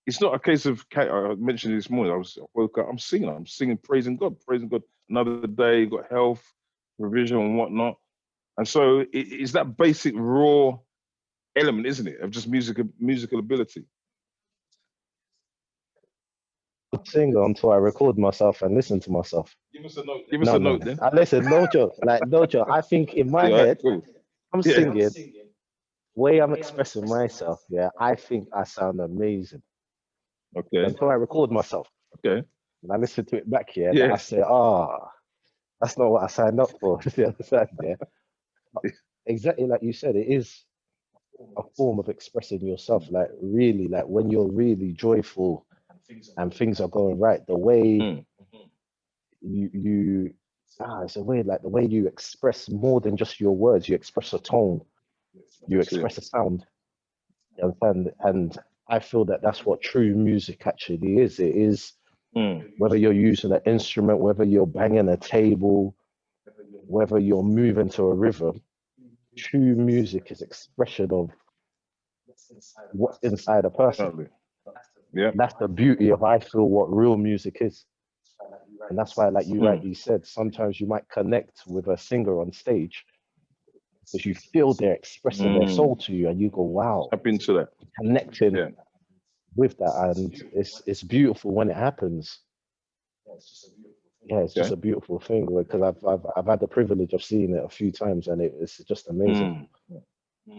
it's not a case of, I mentioned this morning, I woke up, I'm singing, praising God. Another day, got health, provision and whatnot. And so it's that basic raw element, isn't it, of just musical ability. Singer until I record myself and listen to myself. Give us a note. Give us a note then. Listen, no joke. Like, no joke. I think in my head, cool. I'm singing, way I'm expressing myself, yeah, I think I sound amazing. Okay. Until I record myself. Okay. And I listen to it back here, and I say, that's not what I signed up for. You understand? Yeah. Exactly like you said, it is a form of expressing yourself. Like really, like when you're really joyful and things are going right, the way it's a way, like the way you express more than just your words. You express a tone, you express a sound. You understand? And I feel that that's what true music actually is. It is whether you're using an instrument, whether you're banging a table, whether you're moving to a rhythm. True music is expression of what's inside a person. Yeah, that's the beauty of, I feel, what real music is. And that's why, like you rightly said, sometimes you might connect with a singer on stage because you feel they're expressing their soul to you, and you go, wow, I've been to that, connecting with that, and it's beautiful when it happens. Yeah, it's just a beautiful thing, because I've had the privilege of seeing it a few times, and it's just amazing.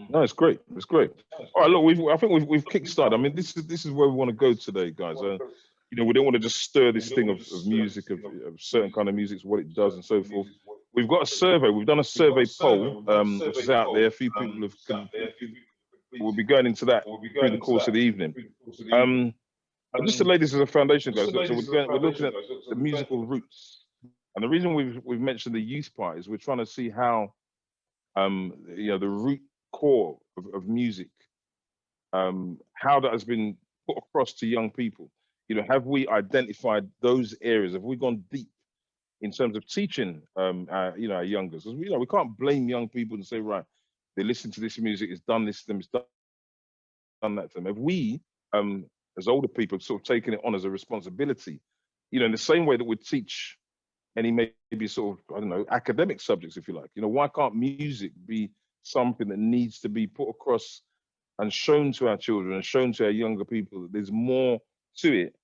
No, it's great. It's great. All right, look, I think we've kickstarted. I mean, this is where we want to go today, guys. You know, we don't want to just stir this thing of music, of certain kind of music, what it does and so forth. We've got a survey. We've done a survey poll, which is out there. A few people we'll be going into that through the course of the evening. Just to lay this as a foundation, guys. So we're looking at the musical roots, and the reason we've mentioned the youth part is we're trying to see how, you know, the root core of music, how that has been put across to young people. You know, have we identified those areas? Have we gone deep in terms of teaching, you know, our youngers? Because we can't blame young people and say, right, they listen to this music, it's done this to them, it's done that to them. Have we, as older people, sort of taken it on as a responsibility? You know, in the same way that we teach any maybe sort of, I don't know, academic subjects, if you like. You know, why can't music be something that needs to be put across and shown to our children and shown to our younger people that there's more to it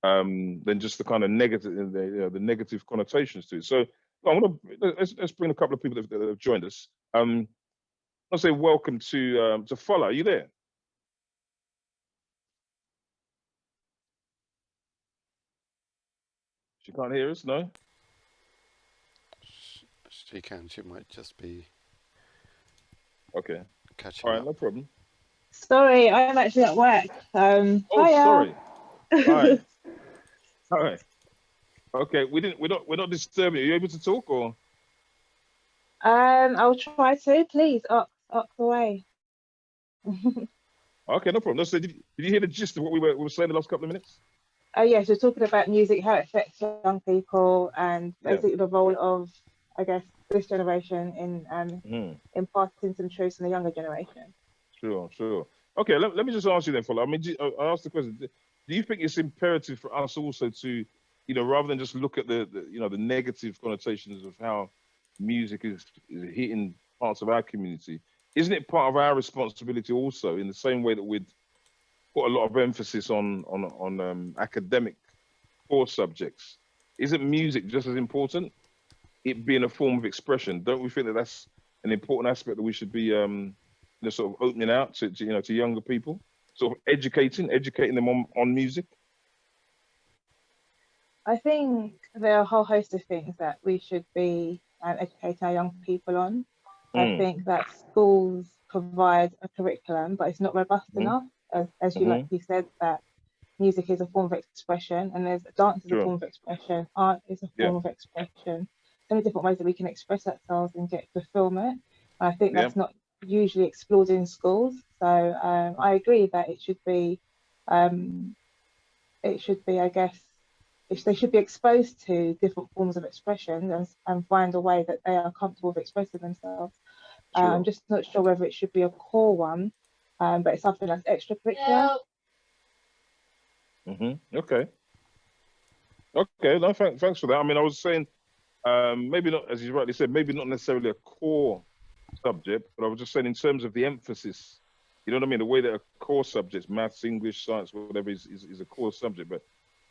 than just the kind of negative, the negative connotations to it. So let's bring a couple of people that have joined us. I'll say welcome to Fola. Are you there? She can't hear us, no? She can. She might just be catching All right, up. no problem. Sorry, I'm actually at work. Oh, sorry. Hi. All right. Okay, we're not disturbing you. Are you able to talk, or? I'll try to. Please, up away. Okay, no problem. So did you hear the gist of what we were saying the last couple of minutes? Oh yes, we're talking about music, how it affects young people, and basically the role of, I guess, this generation in imparting some truths in the younger generation. Sure. Okay, let me just ask you then, Fola. I mean, I asked the question. Do you think it's imperative for us also to, you know, rather than just look at the you know, the negative connotations of how music is hitting parts of our community, isn't it part of our responsibility also, in the same way that we'd put a lot of emphasis on academic core subjects? Isn't music just as important, it being a form of expression? Don't we think that that's an important aspect that we should be you know, sort of opening out to you know, to younger people, sort of educating them on music? I think there are a whole host of things that we should be educating our young people on. I think that schools provide a curriculum, but it's not robust enough. As you like you said, that music is a form of expression, and there's dance is a form of expression, art is a form of expression. So many different ways that we can express ourselves and get fulfillment. I think that's not usually explored in schools. So I agree that it should be, I guess, they should be exposed to different forms of expression and find a way that they are comfortable with expressing themselves. I'm just not sure whether it should be a core one, but it's something that's extracurricular. Okay. Okay. No, thanks for that. I mean, I was saying, maybe not, as you rightly said, maybe not necessarily a core subject, but I was just saying in terms of the emphasis, you know what I mean? The way that a core subject, maths, English, science, whatever, is a core subject, but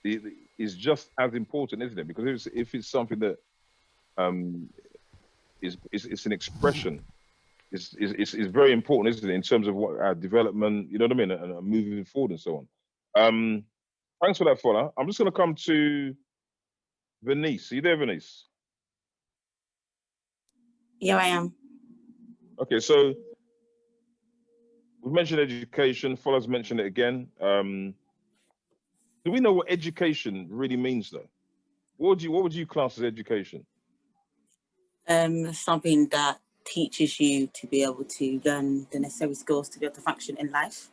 is just as important, isn't it? Because if it's something that it's an expression, it's very important, isn't it, in terms of what our development, you know what I mean, and moving forward and so on. Thanks for that, Fola. I'm just going to come to Venice. Are you there, Venice? Yeah, I am. Okay, so we've mentioned education. Fola's mentioned it again. Do we know what education really means, though? What would you class as education? Something that teaches you to be able to learn the necessary skills to be able to function in life.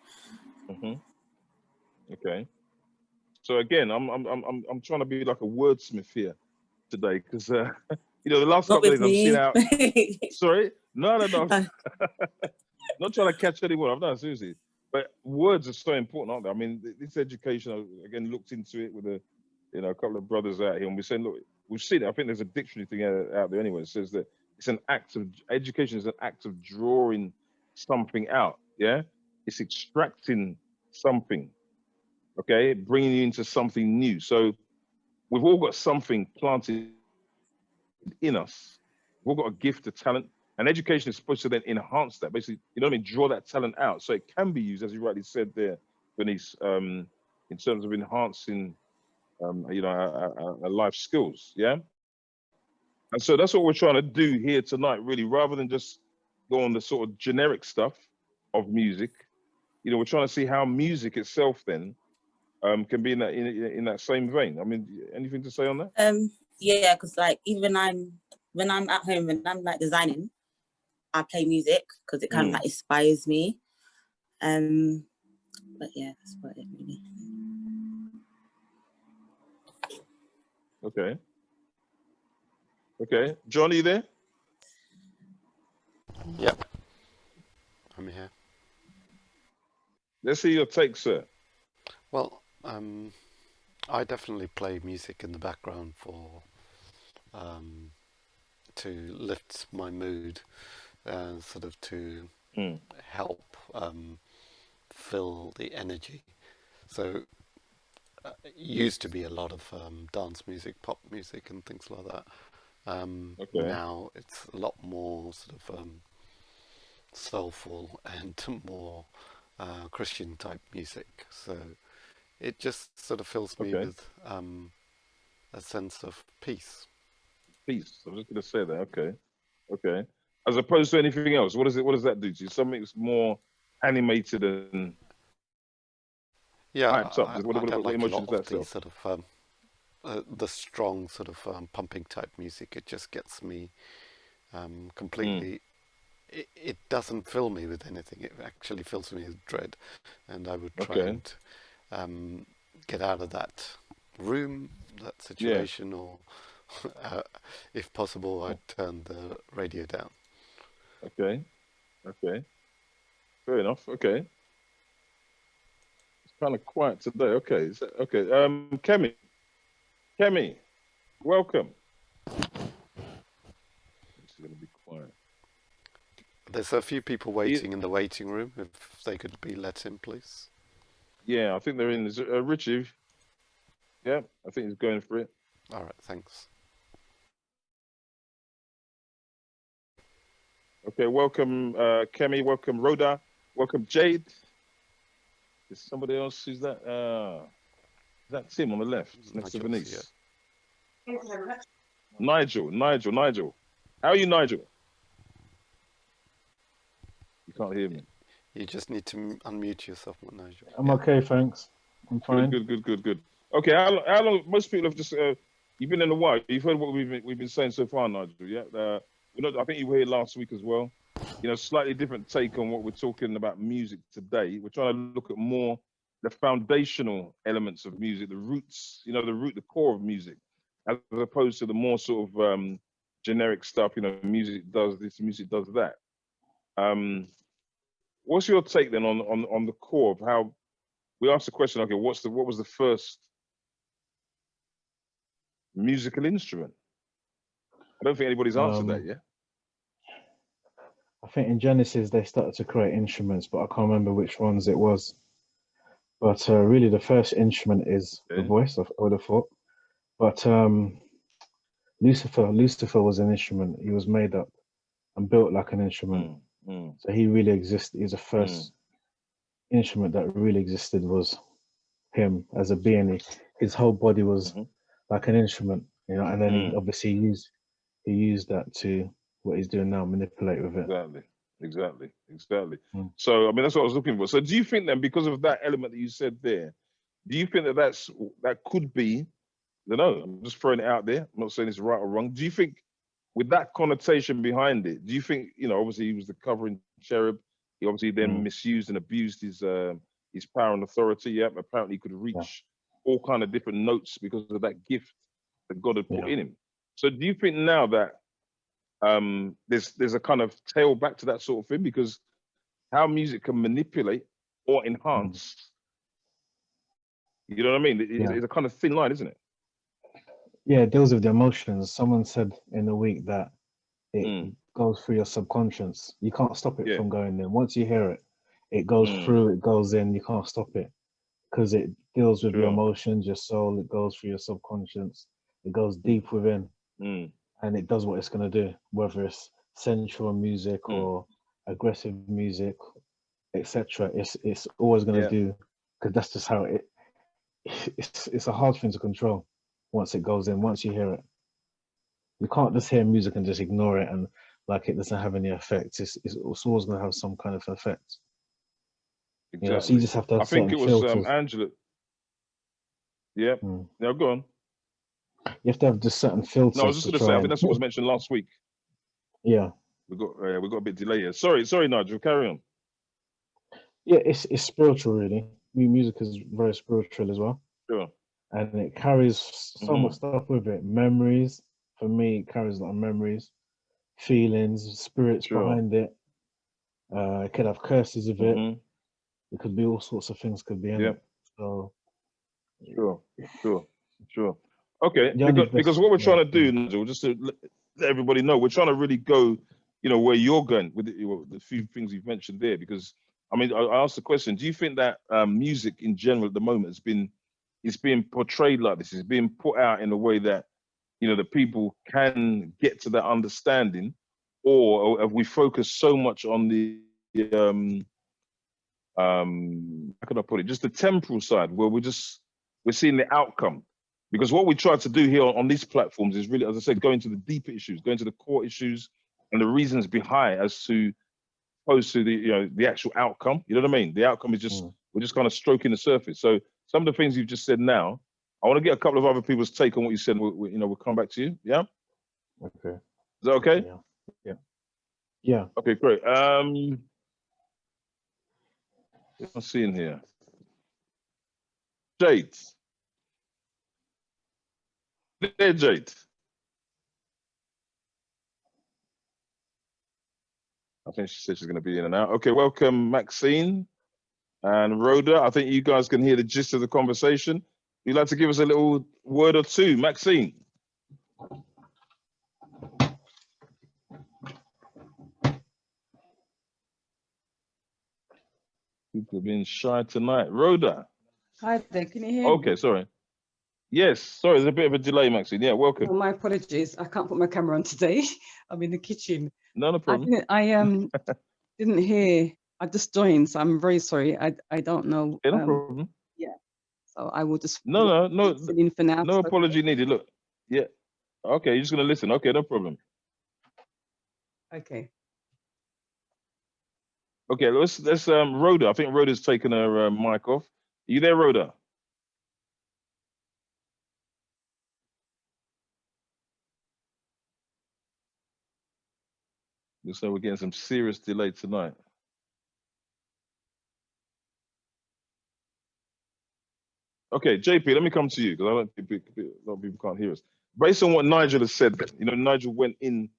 Okay. So again, I'm trying to be like a wordsmith here today, because you know, the last couple of days I've seen out. Sorry, no. Not trying to catch anyone. I'm not, seriously. But words are so important, aren't they? I mean, this education, again, looked into it with a couple of brothers out here, and we're saying, look, we've seen it. I think there's a dictionary thing out there anyway. It says that it's an act of education is an act of drawing something out. Yeah, it's extracting something. Okay, bringing you into something new. So we've all got something planted in us. We've all got a gift, a talent, and education is supposed to then enhance that. Basically, you know what I mean? Draw that talent out, so it can be used, as you rightly said there, Bernice, in terms of enhancing, you know, our life skills. Yeah, and so that's what we're trying to do here tonight, really, rather than just go on the sort of generic stuff of music. You know, we're trying to see how music itself then can be in that same vein. I mean, anything to say on that? Yeah, because like even when I'm at home and I'm like designing, I play music because it kind of like inspires me. But yeah, that's about it really. Okay. Okay, John, are you there? Yep, I'm here. Let's see your take, sir. Well, I definitely play music in the background for to lift my mood, sort of to help fill the energy. So it used to be a lot of dance music, pop music, and things like that. Now it's a lot more sort of soulful and more Christian type music. So it just sort of fills me with a sense of peace. Peace. I was just going to say that. Okay. Okay. As opposed to anything else, what does that do to you? Something that's more animated and hyped up. What emotions does that sell? Sort of the strong sort of pumping type music. It just gets me completely. It doesn't fill me with anything. It actually fills me with dread, and I would try and get out of that room, that situation, or if possible, I'd turn the radio down. Okay. Okay. Fair enough. Okay. It's kind of quiet today. Okay. Okay. Kemi, welcome. It's going to be quiet. There's a few people waiting in the waiting room. If they could be let in, please. Yeah, I think they're in. Richie. Yeah, I think he's going for it. All right, thanks. Okay, welcome, Kemi. Welcome, Rhoda. Welcome, Jade. Is somebody else? Who's that? Is that Tim on the left, next to Venice? Yeah. Nigel. How are you, Nigel? You can't hear me. You just need to unmute yourself, Nigel. I'm okay, thanks. I'm fine. Good. Okay, how long? Most people have just you've been in a while. You've heard what we've been saying so far, Nigel. Yeah. I think you were here last week as well. You know, slightly different take on what we're talking about music today. We're trying to look at more the foundational elements of music, the roots. You know, the core of music, as opposed to the more sort of generic stuff. You know, music does this, music does that. What's your take then on the core of how we asked the question, okay, what was the first musical instrument? I don't think anybody's answered that yet. I think in Genesis they started to create instruments, but I can't remember which ones it was. But really, the first instrument is the voice. I would have thought. But Lucifer was an instrument. He was made up and built like an instrument. So he really existed. He's the first instrument that really existed was him as a being. His whole body was like an instrument, you know. And then he obviously used that to what he's doing now, manipulate with it. Exactly. So I mean, that's what I was looking for. So do you think then, because of that element that you said there, do you think that could be? I don't know. I'm just throwing it out there. I'm not saying it's right or wrong. Do you think, with that connotation behind it, do you think, you know, obviously he was the covering cherub. He obviously then misused and abused his power and authority. Yeah, apparently he could reach all kind of different notes because of that gift that God had put in him. So do you think now that there's a kind of tail back to that sort of thing, because how music can manipulate or enhance, you know what I mean? It's a kind of thin line, isn't it? Yeah, it deals with the emotions. Someone said in the week that it goes through your subconscious. You can't stop it from going in. Once you hear it, it goes through, it goes in, you can't stop it. Because it deals with your emotions, your soul, it goes through your subconscious, it goes deep within, and it does what it's going to do, whether it's sensual music or aggressive music, etc. It's always going to do, because that's just how it's a hard thing to control once it goes in, once you hear it. You can't just hear music and just ignore it and like it doesn't have any effect. It's always going to have some kind of effect. Exactly. You know, so you just have to have I think it was filters. Angela. Yeah. Now go on. You have to have just certain filters. No, I was just going to say, I think that's what was mentioned last week. Yeah. We got a bit delay here. Sorry, Nigel. Carry on. Yeah, it's spiritual, really. Music is very spiritual as well. Sure. And it carries so much stuff with it. Memories. For me, it carries a lot of memories, feelings, spirits behind it. It could have curses with it. It could be all sorts of things could be in it. So Sure. Okay, because what we're trying to do, Nigel, just to let everybody know, we're trying to really go, you know, where you're going with the few things you've mentioned there. Because I mean, I asked the question: do you think that music in general at the moment is being portrayed like this? Is being put out in a way that, you know, the people can get to that understanding, or have we focused so much on the how can I put it? Just the temporal side, where we're seeing the outcome. Because what we try to do here on these platforms is really, as I said, going to the deeper issues, going to the core issues and the reasons behind, as opposed to the actual outcome. You know what I mean? The outcome is just we're just kind of stroking the surface. So some of the things you've just said now, I want to get a couple of other people's take on what you said. We'll come back to you. Yeah. Okay. Is that okay? Yeah. Okay, great. Let's see in here. Jade. There, Jade. I think she said she's going to be in and out. Okay, welcome, Maxine and Rhoda. I think you guys can hear the gist of the conversation. You'd like to give us a little word or two, Maxine? People are being shy tonight. Rhoda. Hi there, can you hear me? Okay, sorry. Yes, sorry, there's a bit of a delay, Maxine. Yeah, welcome. Oh, my apologies. I can't put my camera on today. I'm in the kitchen. No problem. I didn't hear. I just joined, so I'm very sorry. I don't know. Yeah, no problem. Yeah. So I will just no in for now. No apology needed. Look. Yeah. Okay, you're just gonna listen. Okay, no problem. Okay. Okay, let's Rhoda. I think Rhoda's taken her mic off. Are you there, Rhoda? Looks like we're getting some serious delay tonight. Okay, JP, let me come to you because I don't think a lot of people can't hear us. Based on what Nigel has said, you know, Nigel went in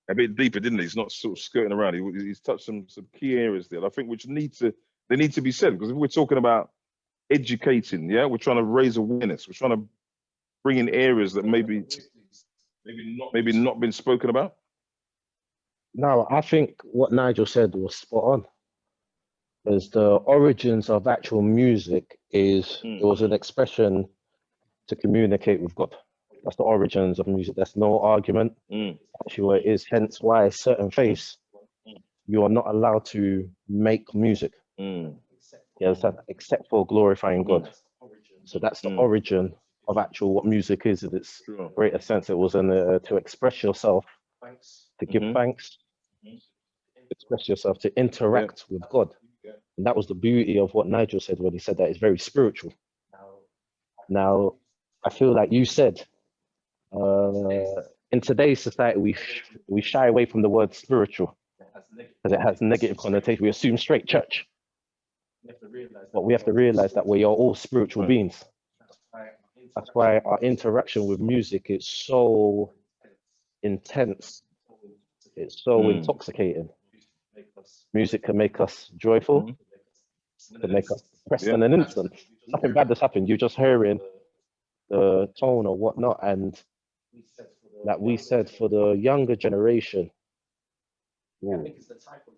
a bit deeper, didn't he? He's not sort of skirting around. He's touched some key areas there, I think, which they need to be said, because if we're talking about educating. Yeah, we're trying to raise awareness. We're trying to bring in areas that maybe not been spoken about. No, I think what Nigel said was spot on. Because the origins of actual music is it was an expression to communicate with God. That's the origins of music. There's no argument. Actually, what it is. Hence why certain faiths, you are not allowed to make music. Except for glorifying God. So that's the origin of actual what music is in its greater sense. It was to express yourself, to give thanks, express yourself, to interact with God. And that was the beauty of what Nigel said when he said that it's very spiritual. Now, I feel like you said, in today's society, we shy away from the word spiritual because it has negative connotation. We assume straight church. But we have to realize that we are all spiritual beings. That's why our interaction with music is so intense. It's so intoxicating. Music can make us joyful, can make us depressed in an instant. Nothing bad has happened. You're just hearing the tone or whatnot. And like we said, for the younger generation,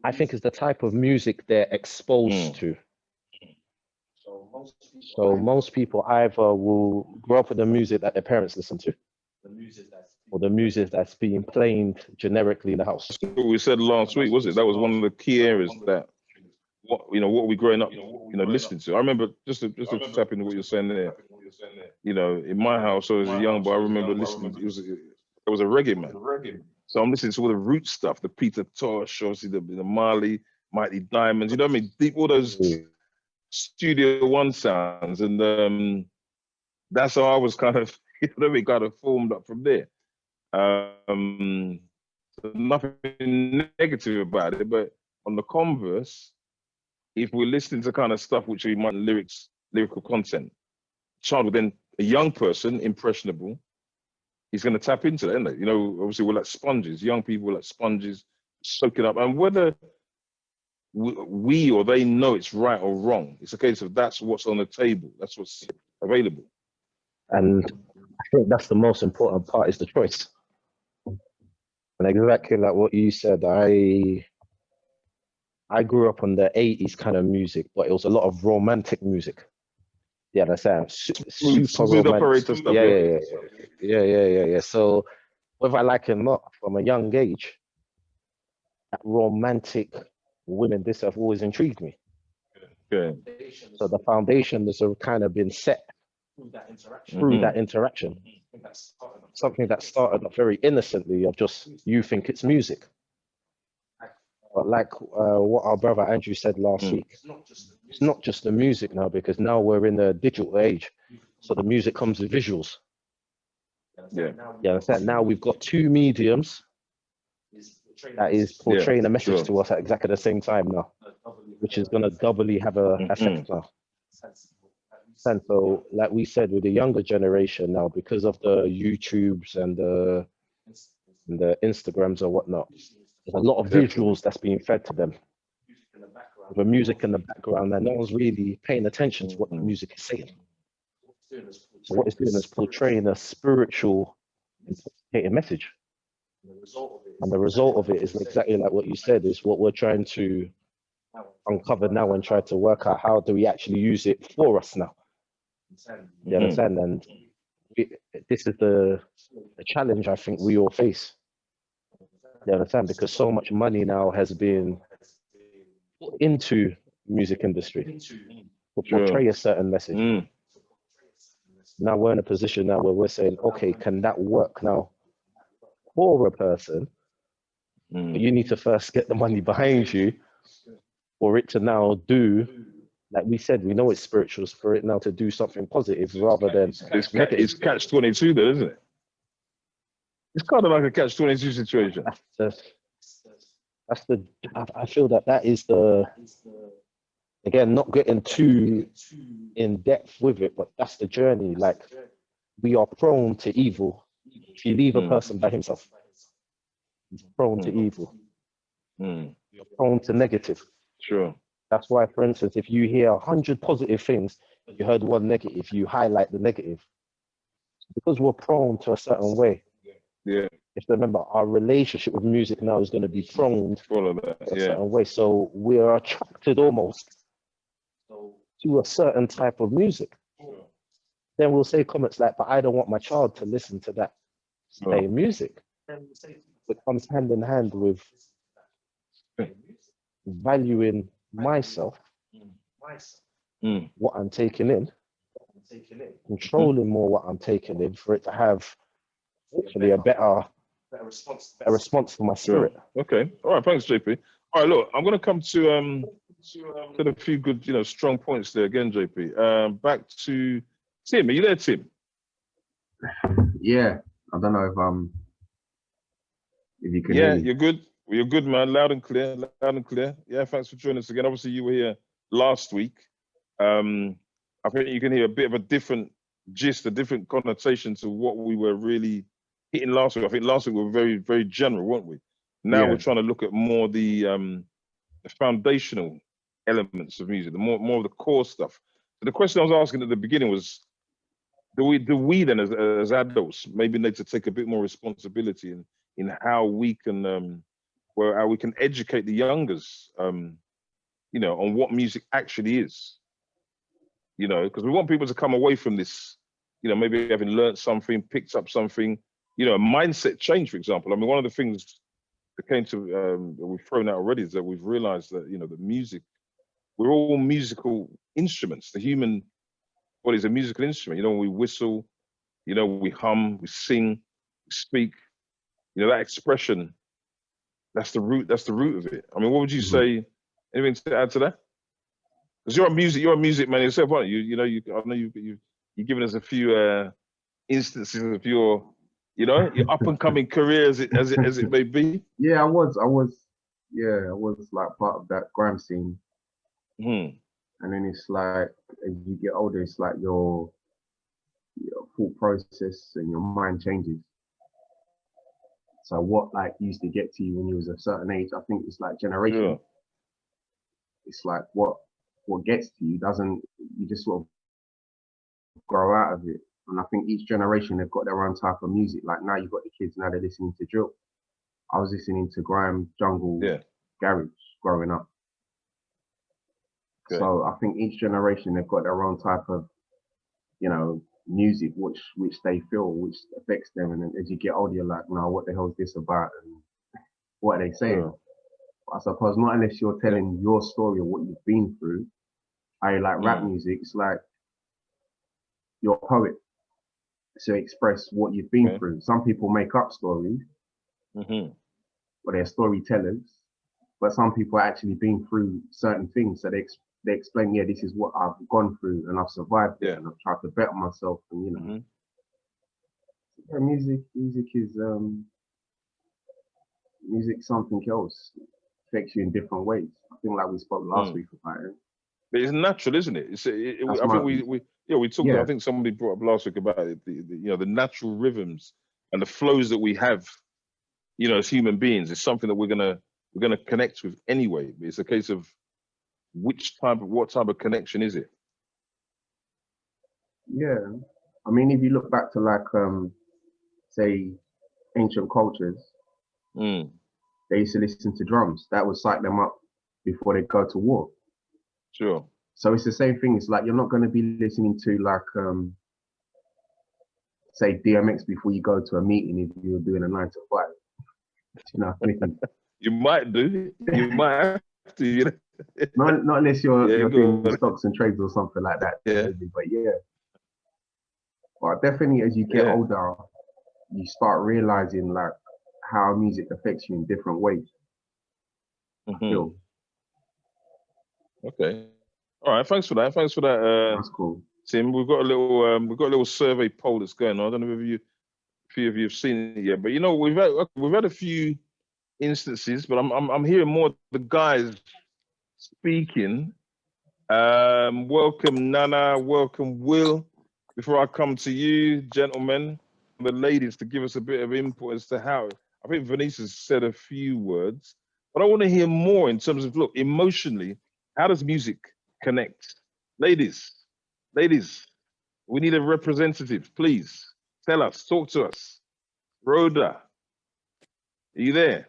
I think it's the type of music they're exposed to. So most people either will grow up with the music that their parents listen to, or the music that's being played generically in the house. That's what we said last week, was it? That was one of the key areas that what we growing up, listening to. I remember just to tap into what you're saying there. In my house, I was a young boy. I remember listening. It was a reggae man. So I'm listening to all the root stuff, the Peter Tosh, obviously the Marley, Mighty Diamonds. You know what I mean? Deep, all those Studio One sounds, and that's how I was kind of, kind of formed up from there. So nothing negative about it, but on the converse, if we're listening to kind of stuff which we might lyrical content, child, then a young person, impressionable, he's going to tap into that, isn't it? Obviously we're like sponges. Young people are like sponges, soak it up, and whether we or they know it's right or wrong, it's a case of that's what's on the table, that's what's available. And I think that's the most important part, is the choice. And exactly like what you said, I grew up on the 80s kind of music, but it was a lot of romantic music. Yeah, that's it. Super romantic. Yeah. So whether I like it or not, from a young age, that romantic women, this have always intrigued me. Okay. So the foundation has kind of been set through that interaction. Something that started off very innocently of just, you think it's music. But like what our brother Andrew said last week, it's not just the music now, because now we're in the digital age. So the music comes with visuals. Yeah, understand? Now we've got two mediums that is portraying a message to us at exactly the same time now, which is going to doubly have an effect now. And so, like we said, with the younger generation now, because of the YouTubes and the Instagrams or whatnot, there's a lot of visuals that's being fed to them. With music in the background, and no one's really paying attention to what the music is saying. So what it's doing is portraying a spiritual, intoxicating message. And the result of it is exactly like what you said, is what we're trying to uncover now and try to work out, how do we actually use it for us now? You understand? And this is the challenge I think we all face. You understand? Because so much money now has been put into music industry to portray a certain message. Now we're in a position now where we're saying, okay, can that work now for a person? But you need to first get the money behind you for it to now do, like we said, we know it's spiritual, for it now to do something positive rather than negative. It's catch-22 then, isn't it? It's kind of like a catch-22 situation. I feel that is the, again, not getting too in depth with it, but that's the journey. Like, we are prone to evil. If you leave a person by himself, he's prone to evil. You're prone to negative. Sure. That's why, for instance, if you hear 100 positive things, you heard one negative, you highlight the negative. Because we're prone to a certain way. Yeah. You have to remember, our relationship with music now is going to be prone that. a certain way. So we are attracted almost to a certain type of music. Sure. Then we'll say comments like, but I don't want my child to listen to that same music. It comes hand in hand with valuing myself, what I'm taking in, controlling more what I'm taking in for it to have hopefully a better response for my spirit. Sure. Okay. All right. Thanks, JP. All right. Look, I'm going to come to a few good, strong points there again, JP. Back to Tim. Are you there, Tim? Yeah. I don't know if you can. Yeah, you're good. Well, you're good, man. Loud and clear. Loud and clear. Yeah. Thanks for joining us again. Obviously, you were here last week. I think you can hear a bit of a different gist, a different connotation to what we were really hitting last week. I think last week we were very, very general, weren't we? Now we're trying to look at more the foundational elements of music, the more of the core stuff. So the question I was asking at the beginning was, do we then as adults maybe need to take a bit more responsibility in how we can how we can educate the youngers, on what music actually is. Because we want people to come away from this, maybe having learned something, picked up something, a mindset change, for example. I mean, one of the things that came to, that we've thrown out already is that we've realized that, the music, we're all musical instruments. The human body is a musical instrument. We whistle, we hum, we sing, we speak, that expression, that's the root of it. I mean, what would you say, anything to add to that? Because you're a music man yourself, aren't you? I know you've given us a few instances of your up and coming career as it may be. Yeah, I was like part of that grime scene. And then it's like as you get older, it's like your thought process and your mind changes. So what like used to get to you when you was a certain age, I think it's like generation. Yeah. It's like what gets to you you just sort of grow out of it. And I think each generation, they've got their own type of music. Like now you've got the kids, now they're listening to drill. I was listening to grime, jungle, garage growing up. Okay. So I think each generation, they've got their own type of, music, which they feel, which affects them. And then as you get older, you're like, no, what the hell is this about? And what are they saying? Yeah. I suppose not unless you're telling your story of what you've been through. I like rap music. It's like you're a poet, so express what you've been through. Some people make up stories, or they're storytellers, but some people actually been through certain things, so they explain, this is what I've gone through and I've survived it, and I've tried to better myself, and music is music something else. Affects you in different ways. I think like we spoke last week about it. But it's natural, isn't it? I think we talked. I think somebody brought up last week about it. The natural rhythms and the flows that we have, as human beings, is something that we're gonna connect with anyway. It's a case of what type of connection is it? Yeah, I mean, if you look back to like say ancient cultures. They used to listen to drums. That would psych them up before they go to war. Sure. So it's the same thing. It's like you're not going to be listening to like, say DMX before you go to a meeting if you're doing a 9 to 5. Anything. You might do. You might have to. Not unless you're doing stocks and trades or something like that. Yeah. But but definitely as you get older, you start realizing like how music affects you in different ways. Okay. All right. Thanks for that. That's cool, Tim. We've got a little survey poll that's going on. I don't know if a few of you have seen it yet, but we've had a few instances, but I'm hearing more of the guys speaking. Welcome Nana. Welcome Will. Before I come to you, gentlemen, the ladies, to give us a bit of input as to how. I think Venice has said a few words, but I want to hear more in terms of, look, emotionally, how does music connect? Ladies, Ladies, we need a representative. Please tell us, talk to us. Rhoda, are you there?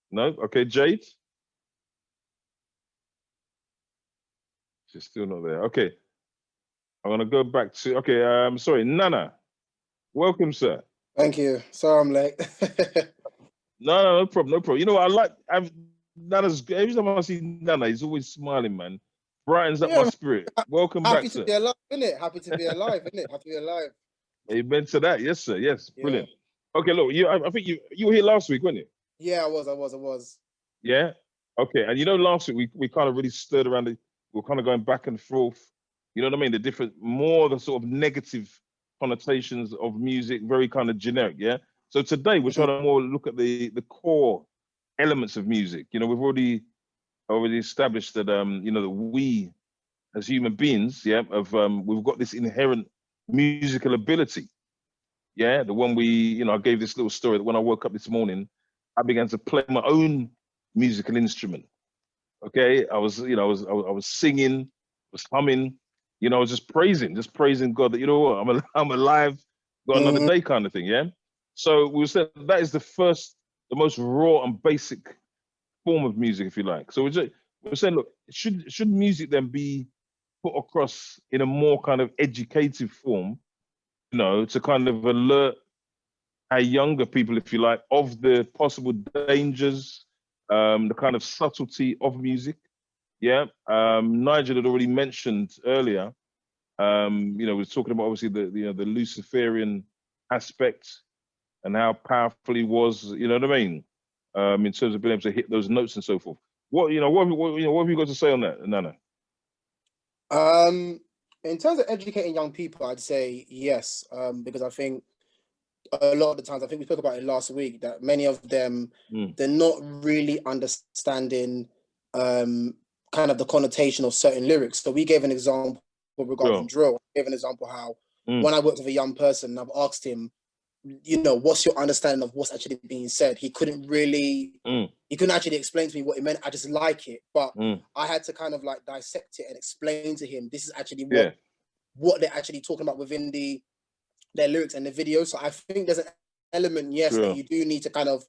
No? Okay, Jade? She's still not there. Okay. I'm gonna go back to sorry, Nana. Welcome, sir. Thank you. Sorry I'm late. No problem, no problem. You know what Nana's every time I see Nana, he's always smiling, man. Brightens up my spirit. Welcome back, Happy sir. to be alive, innit? Happy to be alive, innit? Happy to be alive. Amen to that. Yes, sir. Yes, Yeah. brilliant. Okay, look, I think you were here last week, weren't you? Yeah, I was. Yeah. Okay, and you know, last week we kind of really stirred around we're kind of going back and forth. You know what I mean? The sort of negative connotations of music, very kind of generic. Yeah. So today we're trying to more look at the core elements of music. You know, we've already established that you know, that we as human beings, we've got this inherent musical ability. Yeah, the one I gave this little story that when I woke up this morning, I began to play my own musical instrument. Okay, I was singing, was humming, you know, I was just praising God that, you know what, I'm alive, got another day kind of thing. Yeah. So we said that is the most raw and basic form of music, if you like. So we're saying, look, should music then be put across in a more kind of educative form, you know, to kind of alert our younger people, if you like, of the possible dangers, the kind of subtlety of music. Yeah. Nigel had already mentioned earlier, you know, we were talking about obviously the Luciferian aspect and how powerful he was, you know what I mean? In terms of being able to hit those notes and so forth. What have you got to say on that, Nana? In terms of educating young people, I'd say yes, because I think a lot of the times, I think we spoke about it last week, that many of them, they're not really understanding kind of the connotation of certain lyrics. So we gave an example regarding drill. We gave an example how when I worked with a young person, I've asked him, you know, what's your understanding of what's actually being said? He couldn't actually explain to me what it meant. I just like it, but I had to kind of like dissect it and explain to him, this is actually what they're actually talking about within their lyrics and the video. So I think there's an element, yes, that you do need to kind of,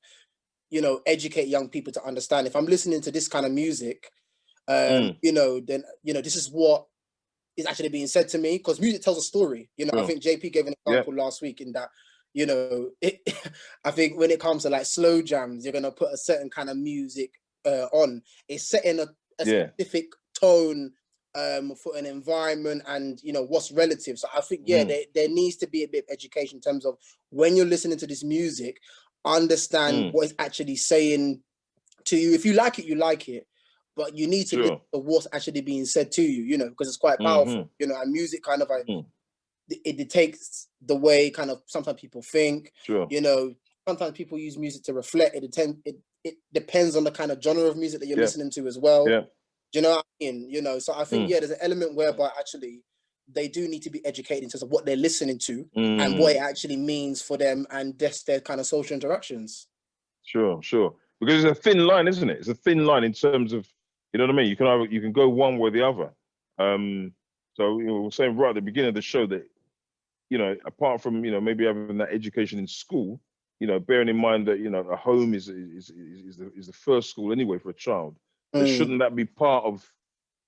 you know, educate young people to understand. If I'm listening to this kind of music, you know, then, you know, this is what is actually being said to me, because music tells a story. You know, I think JP gave an example last week in that, you know, I think when it comes to like slow jams, you're going to put a certain kind of music on. It's setting a specific tone for an environment, and, you know, what's relative. So I think, there needs to be a bit of education in terms of when you're listening to this music, understand what it's actually saying to you. If you like it, you like it. But you need to listen to what's actually being said to you, you know, because it's quite powerful, you know, and music kind of like, it dictates the way kind of sometimes people think, you know, sometimes people use music to reflect. It depends on the kind of genre of music that you're listening to as well. Do you know what I mean? You know, so I think, there's an element whereby actually they do need to be educated in terms of what they're listening to and what it actually means for them and just their kind of social interactions. Sure. Because it's a thin line, isn't it? It's a thin line in terms of, you know what I mean? You can go one way or the other. So, you know, we were saying right at the beginning of the show that, you know, apart from, you know, maybe having that education in school, you know, bearing in mind that, you know, a home is the first school anyway for a child. But shouldn't that be part of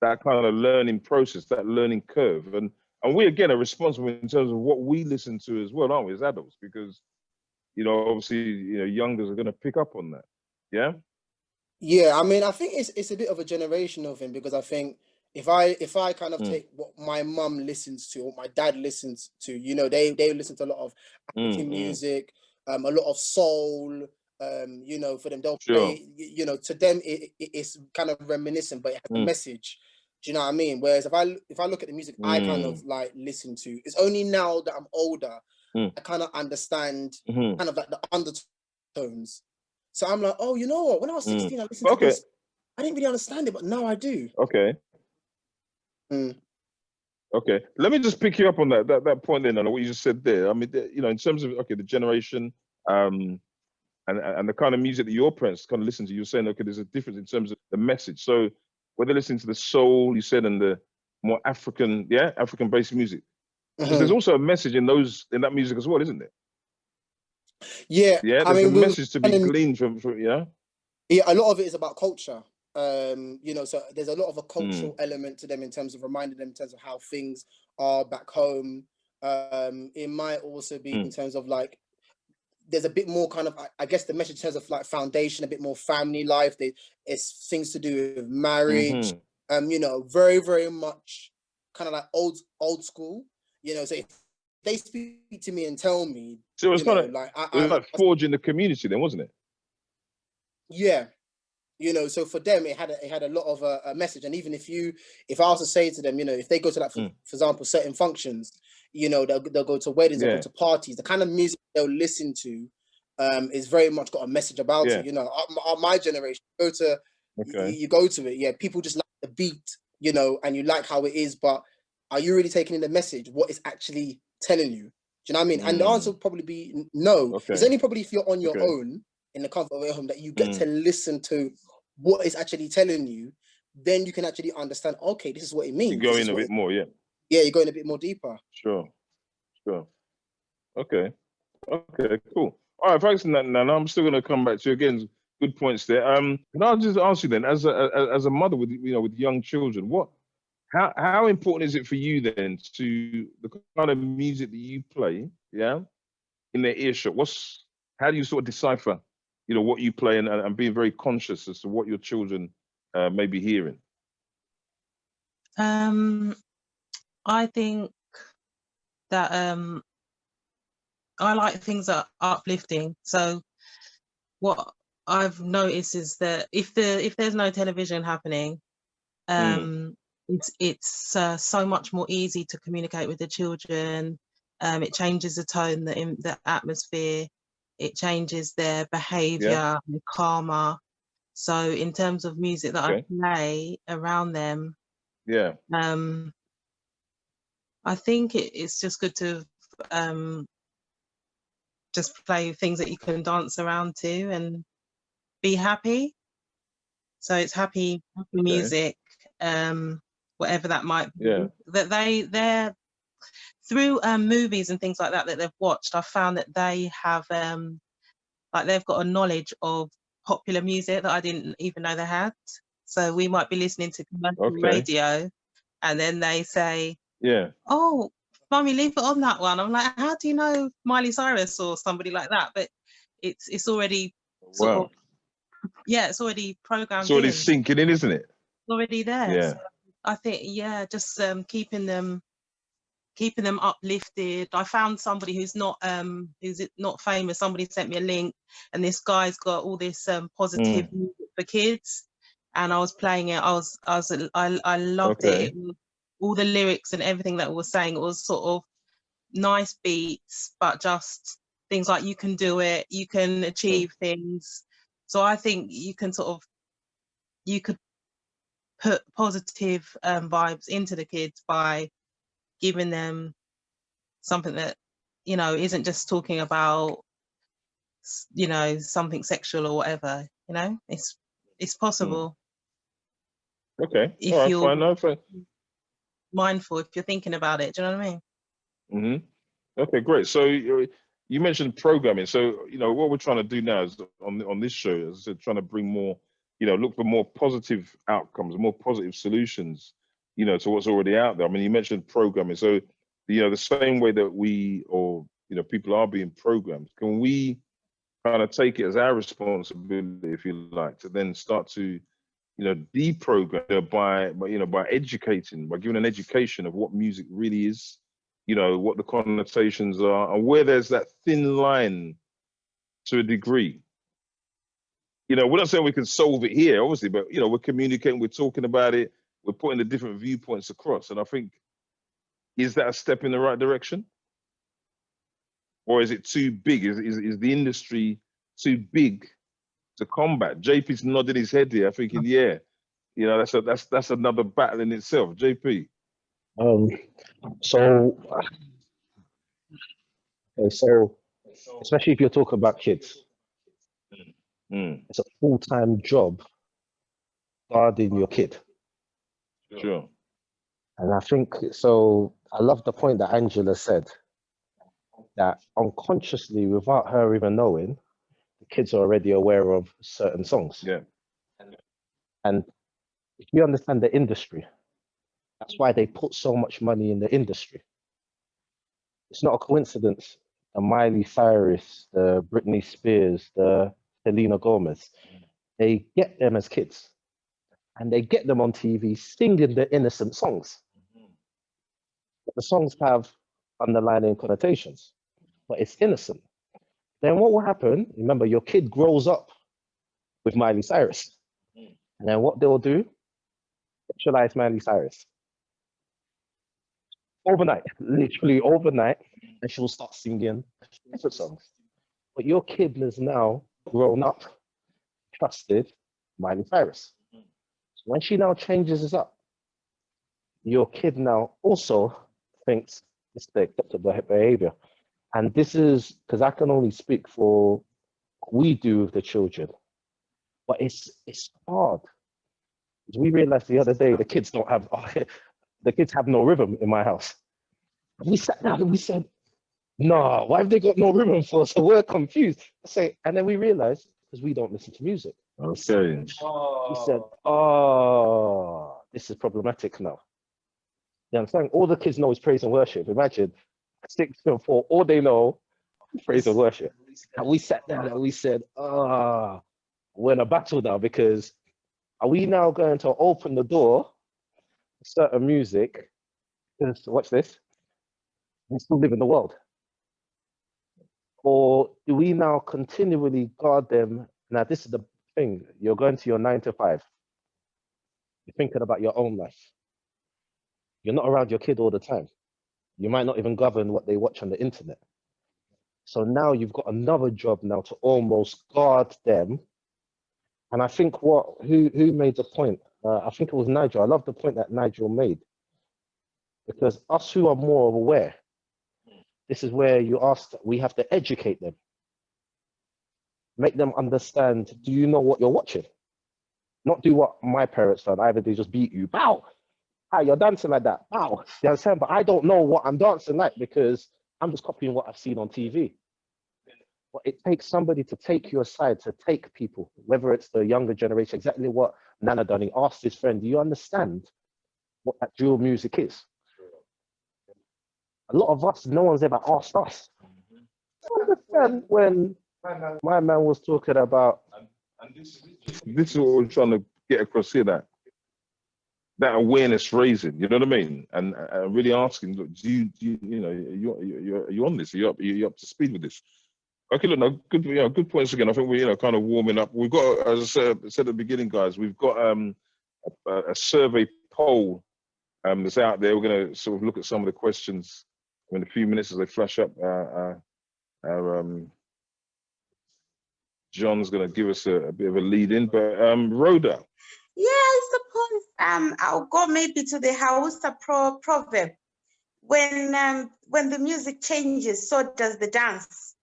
that kind of learning process, that learning curve? And we again are responsible in terms of what we listen to as well, aren't we, as adults? Because, you know, obviously, you know, youngers are going to pick up on that. Yeah. Yeah, I mean, I think it's a bit of a generational thing, because I think if I kind of take what my mum listens to, or my dad listens to, you know, they listen to a lot of African music, a lot of soul, you know, for them they'll play, you know, to them it's kind of reminiscent, but it has a message. Do you know what I mean? Whereas if I look at the music I kind of like listen to, it's only now that I'm older I kind of understand kind of like the undertones. So I'm like, oh, you know what? When I was 16, I listened to this. I didn't really understand it, but now I do. Okay. Okay. Let me just pick you up on that point then, on what you just said there. I mean, you know, in terms of the generation, and the kind of music that your parents kind of listen to, you're saying, okay, there's a difference in terms of the message. So whether listening to the soul, you said, and the more African-based music, because there's also a message in that music as well, isn't there? Yeah, yeah. There's a message to be gleaned from yeah. A lot of it is about culture. You know, so there's a lot of a cultural element to them in terms of reminding them in terms of how things are back home. It might also be in terms of like, there's a bit more kind of, I guess the message in terms of like foundation, a bit more family life. It's things to do with marriage. You know, very, very much kind of like old school. You know, so if they speak to me and tell me, so it was kind of like it was like forging the community, then, wasn't it? Yeah. You know, so for them, it had a lot of a message. And even if I was to say to them, you know, if they go to like, for example, certain functions, you know, they'll go to weddings, they'll go to parties, the kind of music they'll listen to is very much got a message about it. You know, my generation, you go to it, people just like the beat, you know, and you like how it is, but are you really taking in the message, what it's actually telling you? Do you know what I mean? And the answer would probably be no. It's only probably if you're on your own in the comfort of your home that you get to listen to what it's actually telling you. Then you can actually understand, okay, this is what it means. You go in a bit more, yeah, you're going a bit more deeper. Sure. Okay, cool. All right, thanks. Now I'm still going to come back to you again. Good points there. Can I just ask you then, as a mother with with young children, how important is it for you then to the kind of music that you play, in their earshot? How do you sort of decipher, what you play and being very conscious as to what your children may be hearing? I think that I like things that are uplifting. So what I've noticed is that if there's no television happening, it's so much more easy to communicate with the children. It changes the tone, the atmosphere. It changes their behaviour, calmer. So in terms of music that I play around them, I think it's just good to just play things that you can dance around to and be happy. So it's happy music, whatever that might be. That they're through movies and things like that they've watched. I've found that they have like they've got a knowledge of popular music that I didn't even know they had. So we might be listening to commercial radio, and then they say, "Oh, Mummy, leave it on that one." I'm like, "How do you know Miley Cyrus or somebody like that?" But it's already sort of it's already programmed. It's already sinking in, isn't it? It's already there. So I think just keeping them uplifted. I found somebody who's not famous. Somebody sent me a link, and this guy's got all this positive music for kids, and I was playing it. I loved it. It was, all the lyrics and everything that was saying, it was sort of nice beats, but just things like you can do it, you can achieve things. So I think you could put positive vibes into the kids by giving them something that isn't just talking about something sexual or whatever. It's possible. If you're mindful, if you're thinking about it. Do you know what I mean? Okay, great. So you mentioned programming. So what we're trying to do now is on this show is trying to bring more, look for more positive outcomes, more positive solutions, to what's already out there. I mean, you mentioned programming. So the same way that we or people are being programmed, can we kind of take it as our responsibility, if you like, to then start to deprogram by educating, by giving an education of what music really is, what the connotations are, and where there's that thin line to a degree. We're not saying we can solve it here, obviously, but we're communicating, we're talking about it, we're putting the different viewpoints across. And I think, is that a step in the right direction? Or is it too big? Is the industry too big to combat? JP's nodding his head here, thinking, that's another battle in itself. JP. So especially if you're talking about kids, It's a full-time job guarding your kid. Sure. And I think, so I love the point that Angela said, that unconsciously, without her even knowing, the kids are already aware of certain songs. Yeah. And if you understand the industry, that's why they put so much money in the industry. It's not a coincidence. The Miley Cyrus, the Britney Spears, the Selena Gomez, they get them as kids. And they get them on TV singing the innocent songs. But the songs have underlying connotations, but it's innocent. Then what will happen? Remember, your kid grows up with Miley Cyrus. And then what they'll do? Sexualize Miley Cyrus. Overnight, literally overnight, and she'll start singing different songs. But your kid is now grown up, trusted Miley Cyrus. So when she now changes this up, your kid now also thinks it's the acceptable behavior. And this is, because I can only speak for what we do with the children, but it's hard. We realized the other day the kids don't have, the kids have no rhythm in my house. We sat down and we said, no, why have they got no rhythm for? So we're confused. And then we realized, because we don't listen to music. Okay. We said, oh, this is problematic now. You understand? All the kids know is praise and worship. Imagine 6 and 4, all they know praise and worship. And we sat down and we said, we're in a battle now, because are we now going to open the door to certain music? Because watch this, we still live in the world. Or do we now continually guard them? Now, this is the thing. You're going to your 9 to 5. You're thinking about your own life. You're not around your kid all the time. You might not even govern what they watch on the internet. So now you've got another job now to almost guard them. And I think who made the point? I think it was Nigel. I love the point that Nigel made. Because us who are more aware, this is where we have to educate them. Make them understand, do you know what you're watching? Not do what my parents done. Either they just beat you, bow. How you're dancing like that, bow. You understand? But I don't know what I'm dancing like because I'm just copying what I've seen on TV. But it takes somebody to take you aside, to take people, whether it's the younger generation, exactly what Nana done. He asked his friend, do you understand what that dual music is? A lot of us, no one's ever asked us. I understand when my man was talking about. And this is what we're trying to get across here, that awareness raising, you know what I mean? And really asking, look, are you on this? Are you up to speed with this? Okay, look, no, good points again. I think we're kind of warming up. We've got, as I said at the beginning, guys, we've got a survey poll that's out there. We're going to sort of look at some of the questions in a few minutes as they flash up. John's going to give us a bit of a lead in, but Rhoda. Yeah, I suppose I'll go maybe to the Hausa proverb. When the music changes, so does the dance.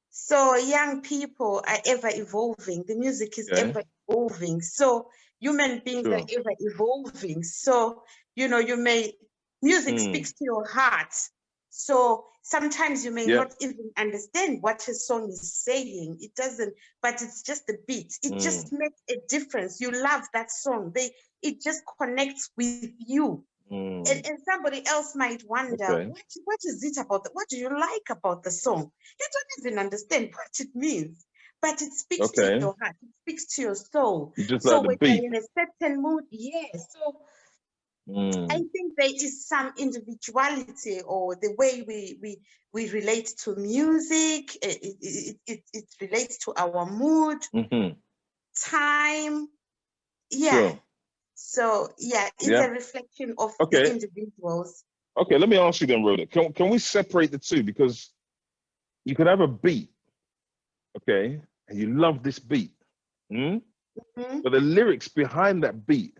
So young people are ever evolving. The music is ever evolving. So human beings are ever evolving. So, music speaks to your heart. So sometimes you may not even understand what a song is saying. It doesn't, but it's just the beat. It just makes a difference. You love that song. It just connects with you. And somebody else might wonder, what is it about? What do you like about the song? You don't even understand what it means, but it speaks to your heart. It speaks to your soul. So when you're in a certain mood, so I think there is some individuality, or the way we relate to music. It relates to our mood, time. So it's a reflection of the individuals. Okay, let me ask you then, Rhoda. Can we separate the two? Because you could have a beat, and you love this beat, but the lyrics behind that beat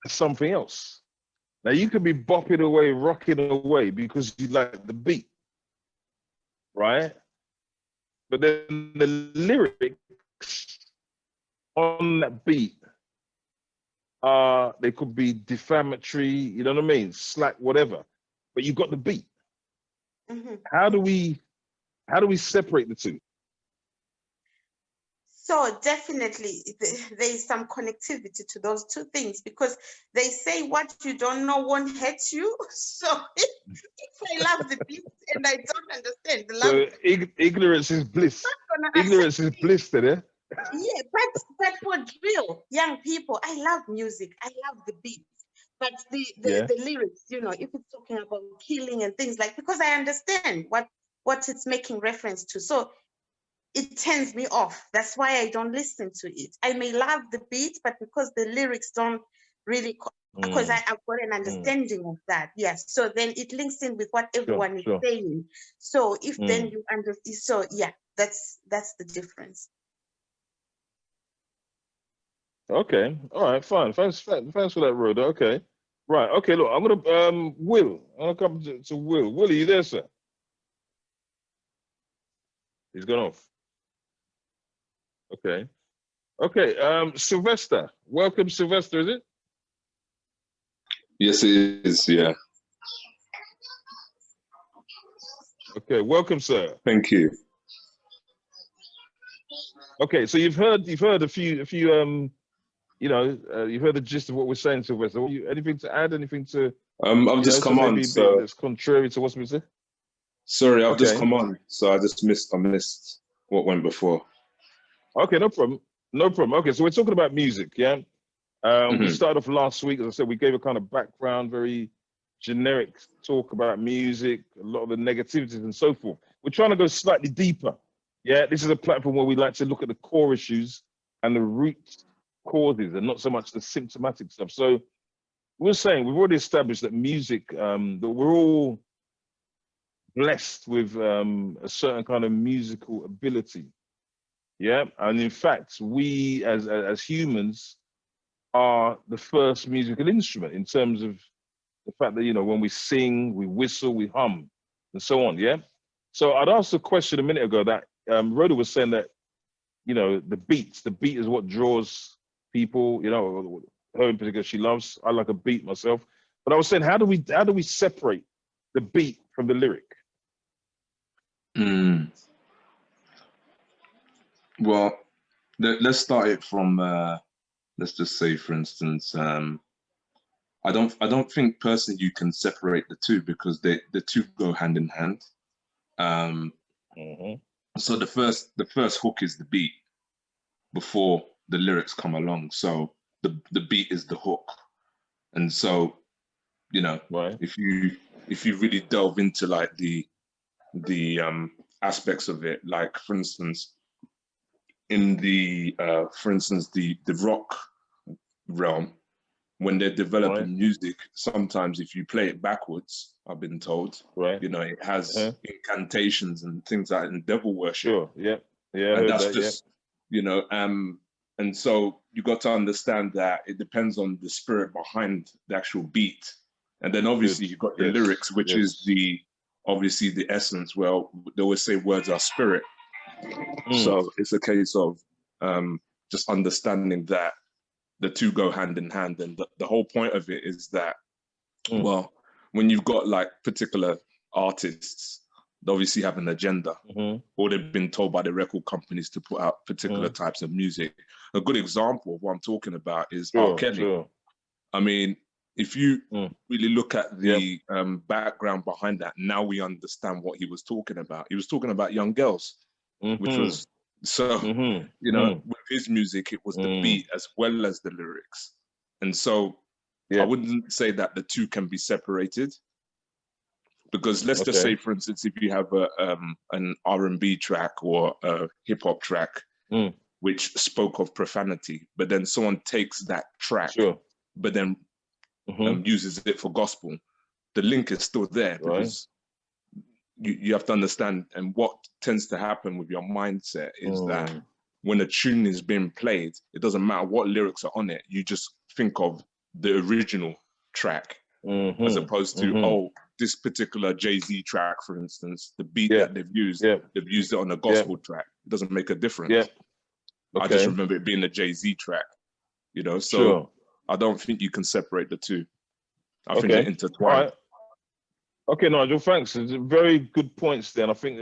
are something else. Now you could be bopping away, rocking away because you like the beat, right? But then the lyrics on that beat, they could be defamatory, you know what I mean, slack, whatever, but you got the beat. How do we separate the two? So definitely there is some connectivity to those two things, because they say what you don't know won't hurt you. So if I love the beat and I don't understand the So language, ignorance is bliss. Ignorance is bliss, there. Yeah, but for drill, young people, I love music. I love the beats. But the lyrics, you know, if it's talking about killing and things like, because I understand what it's making reference to. So it turns me off. That's why I don't listen to it. I may love the beat, but because the lyrics don't really, because I've got an understanding of that. Yes. So then it links in with what everyone is saying. So if then you understand, so yeah, that's the difference. Okay. All right. Fine. Thanks for that, Rhoda. Okay. Right. Okay. Look, I'm gonna Will. I'm gonna come to Will. Will, are you there, sir? He's gone off. Okay. Okay. Sylvester. Welcome, Sylvester. Is it? Yes, it is. Yeah. Okay. Welcome, sir. Thank you. Okay. So you've heard a few you know, you've heard the gist of what we're saying, Sylvester. Anything to add? Anything to? I've just come on, so that's contrary to what's been said. Sorry, I've just come on, so I missed what went before. Okay, no problem. No problem. Okay, so we're talking about music, yeah. We started off last week, as I said, we gave a kind of background, very generic talk about music, a lot of the negativities and so forth. We're trying to go slightly deeper. Yeah, this is a platform where we like to look at the core issues and the root causes and not so much the symptomatic stuff. So we're saying we've already established that music, that we're all blessed with a certain kind of musical ability. Yeah, and in fact, we as humans are the first musical instrument in terms of the fact that, you know, when we sing, we whistle, we hum, and so on. Yeah. So I'd asked a question a minute ago that Rhoda was saying that, you know, the beat is what draws people. You know, her in particular, she loves. I like a beat myself. But I was saying, how do we separate the beat from the lyric? Well, let's start it from let's just say, for instance, I don't think personally you can separate the two, because the two go hand in hand. So the first hook is the beat before the lyrics come along. So the beat is the hook, and so, you know, if you really delve into like the aspects of it, like for instance, in the rock realm, when they're developing music, sometimes if you play it backwards, I've been told, you know, it has incantations and things like that, and devil worship. Sure. Yeah. And that's just, you know, and so you got to understand that it depends on the spirit behind the actual beat. And then obviously you've got the lyrics, which is obviously the essence. Well, they always say words are spirit. So it's a case of just understanding that the two go hand in hand. And the whole point of it is that, well, when you've got like particular artists, they obviously have an agenda, or they've been told by the record companies to put out particular types of music. A good example of what I'm talking about is R. Kelly. I mean, if you really look at the background behind that, now we understand what he was talking about. He was talking about young girls, which was, so, you know, with his music, it was the beat as well as the lyrics. And so I wouldn't say that the two can be separated, because let's just say, for instance, if you have an R&B track or a hip hop track, which spoke of profanity, but then someone takes that track, but then uses it for gospel, the link is still there, because you have to understand, and what tends to happen with your mindset is that when a tune is being played, it doesn't matter what lyrics are on it, you just think of the original track, as opposed to, oh, this particular Jay-Z track, for instance, the beat that they've used it on a gospel track. It doesn't make a difference. I just remember it being a Jay-Z track, you know. So I don't think you can separate the two. I think they're intertwined. All right. Okay, Nigel, thanks. It's very good points there. And I think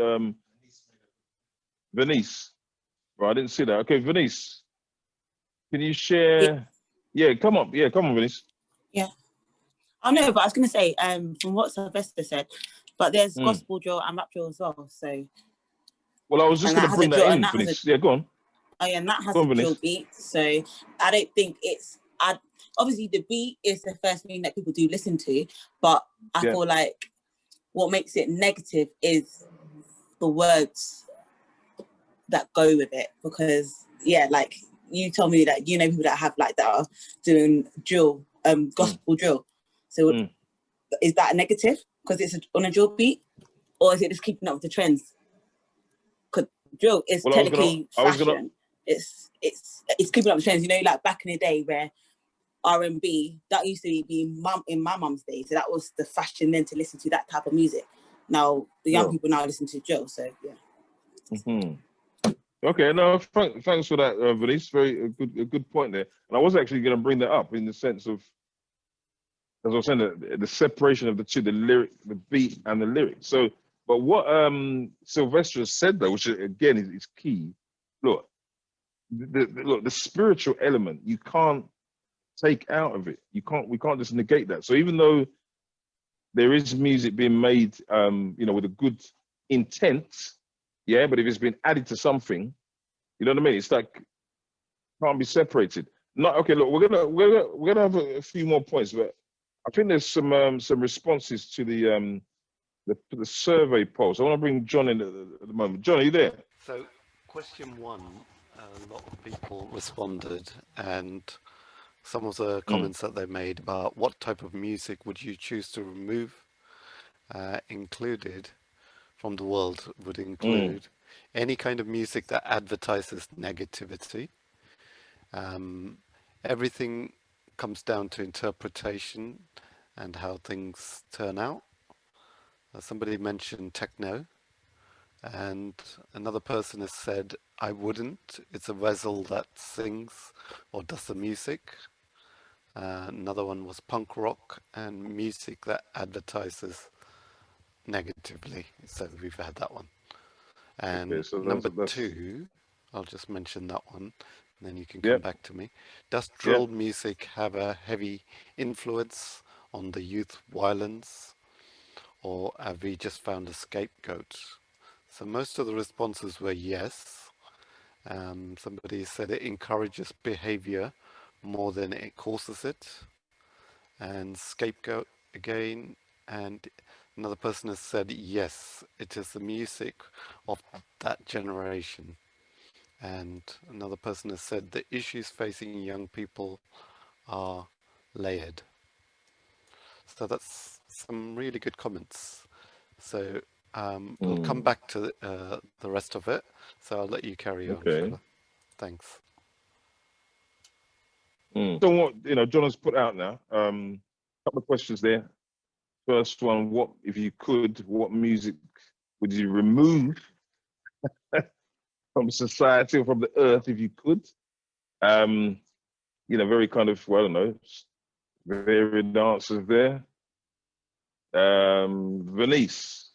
Venice. Right, I didn't see that. Okay, Venice, can you share? Yeah, come on. Yeah, come on, Venice. Yeah. I know, but I was going to say, from what Sylvester said, but there's gospel drill and rap drill as well. So. Well, I was just going to bring that in, Venice. Yeah, go on. Oh yeah, and that has a drill beat. So I don't think it's. Obviously, the beat is the first thing that people do listen to, but I feel like what makes it negative is the words that go with it. Because like you told me that you know people that have like that are doing drill, gospel drill. So is that a negative because it's on a drill beat, or is it just keeping up with the trends? Because drill is technically fashion. It's keeping up with trends. You know, like back in the day where R&B, that used to be in my mum's day. So that was the fashion then to listen to that type of music. Now the young people now listen to drill. So Okay, no, thanks for that, Venice. Very a good point there. And I was actually going to bring that up in the sense of, as I was saying, the separation of the two, the lyric, the beat, and the lyric. So, but what Sylvester said though, which again is key. Look, the spiritual element you can't take out of it. We can't just negate that. So even though there is music being made, you know, with a good intent, but if it's been added to something, you know what I mean? It's like can't be separated. No, okay. Look, we're gonna have a few more points, but I think there's some responses to the survey poll. So I want to bring John in at the moment. John, are you there? So, question one, a lot of people responded, and some of the comments that they made about what type of music would you choose to remove included from the world would include any kind of music that advertises negativity. Everything comes down to interpretation and how things turn out. Somebody mentioned techno, and another person has said, I wouldn't. It's a vessel that sings or does the music. Another one was punk rock and music that advertises negatively. So we've had that one. And okay, so number two, I'll just mention that one, and then you can come back to me. Does drill music have a heavy influence on the youth violence, or have we just found a scapegoat? So most of the responses were yes. Somebody said it encourages behavior more than it causes it, and scapegoat again. And another person has said yes, it is the music of that generation. And another person has said the issues facing young people are layered. So that's some really good comments. So we'll come back to the rest of it. So I'll let you carry on, Trevor. Thanks. So what John has put out now, a couple of questions there. First one, what if you could, what music would you remove from society or from the earth if you could? Very kind of, well, I don't know, varied answers there. Venice,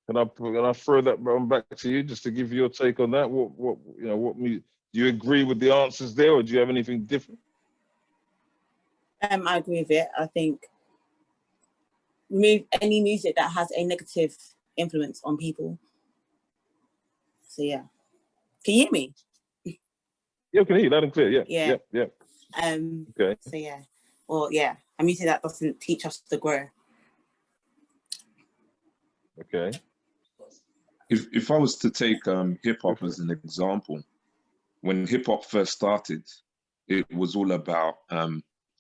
can I throw that one back to you just to give your take on that? What music? Do you agree with the answers there, or do you have anything different? I agree with it. I think any music that has a negative influence on people. So yeah, can you hear me? Yeah, I can hear you loud and clear. Yeah. Okay. So yeah, a music that doesn't teach us to grow. Okay. If I was to take hip hop as an example, when hip hop first started, it was all about,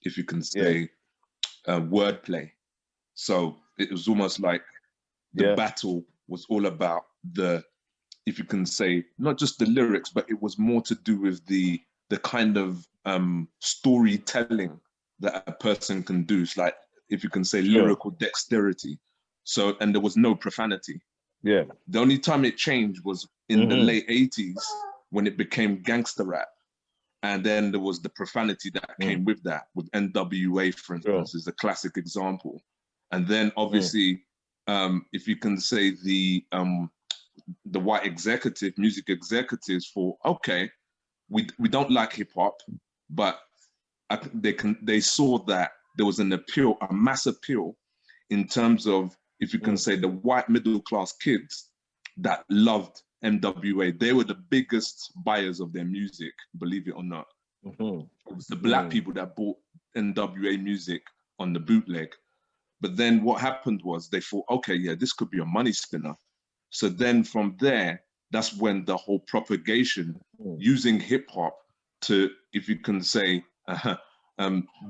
if you can say, wordplay. So it was almost like the battle was all about if you can say, not just the lyrics, but it was more to do with the kind of storytelling that a person can do. It's like, if you can say, lyrical dexterity. So, and there was no profanity. Yeah. The only time it changed was in the late 80s when it became gangster rap. And then there was the profanity that came with that, with NWA, for instance, is a classic example. And then obviously, if you can say the white music executives for, okay, we don't like hip hop, but they saw that there was an appeal, a mass appeal in terms of, if you can say, the white middle class kids that loved NWA. They were the biggest buyers of their music, believe it or not. It was the black people that bought NWA music on the bootleg. But then what happened was they thought, okay, yeah, this could be a money spinner. So then from there, that's when the whole propagation using hip hop to, if you can say,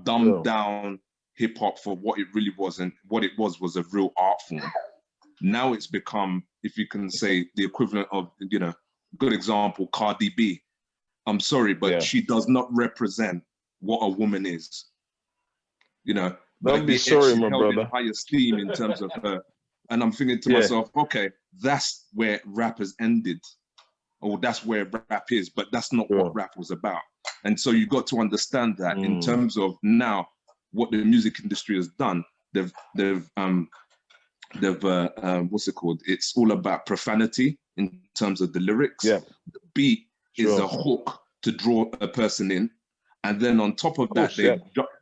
dumb down hip hop for what it really was, and what it was a real art form. Now it's become, if you can say, the equivalent of, you know, good example, Cardi B. I'm sorry, but she does not represent what a woman is. You know, don't be sorry, my brother. In high esteem in terms of her. And I'm thinking to myself, okay, that's where rap has ended, or that's where rap is, but that's not what rap was about. And so you got to understand that in terms of now what the music industry has done, they've what's it called? It's all about profanity in terms of the lyrics. The beat is a hook to draw a person in, and then on top of that,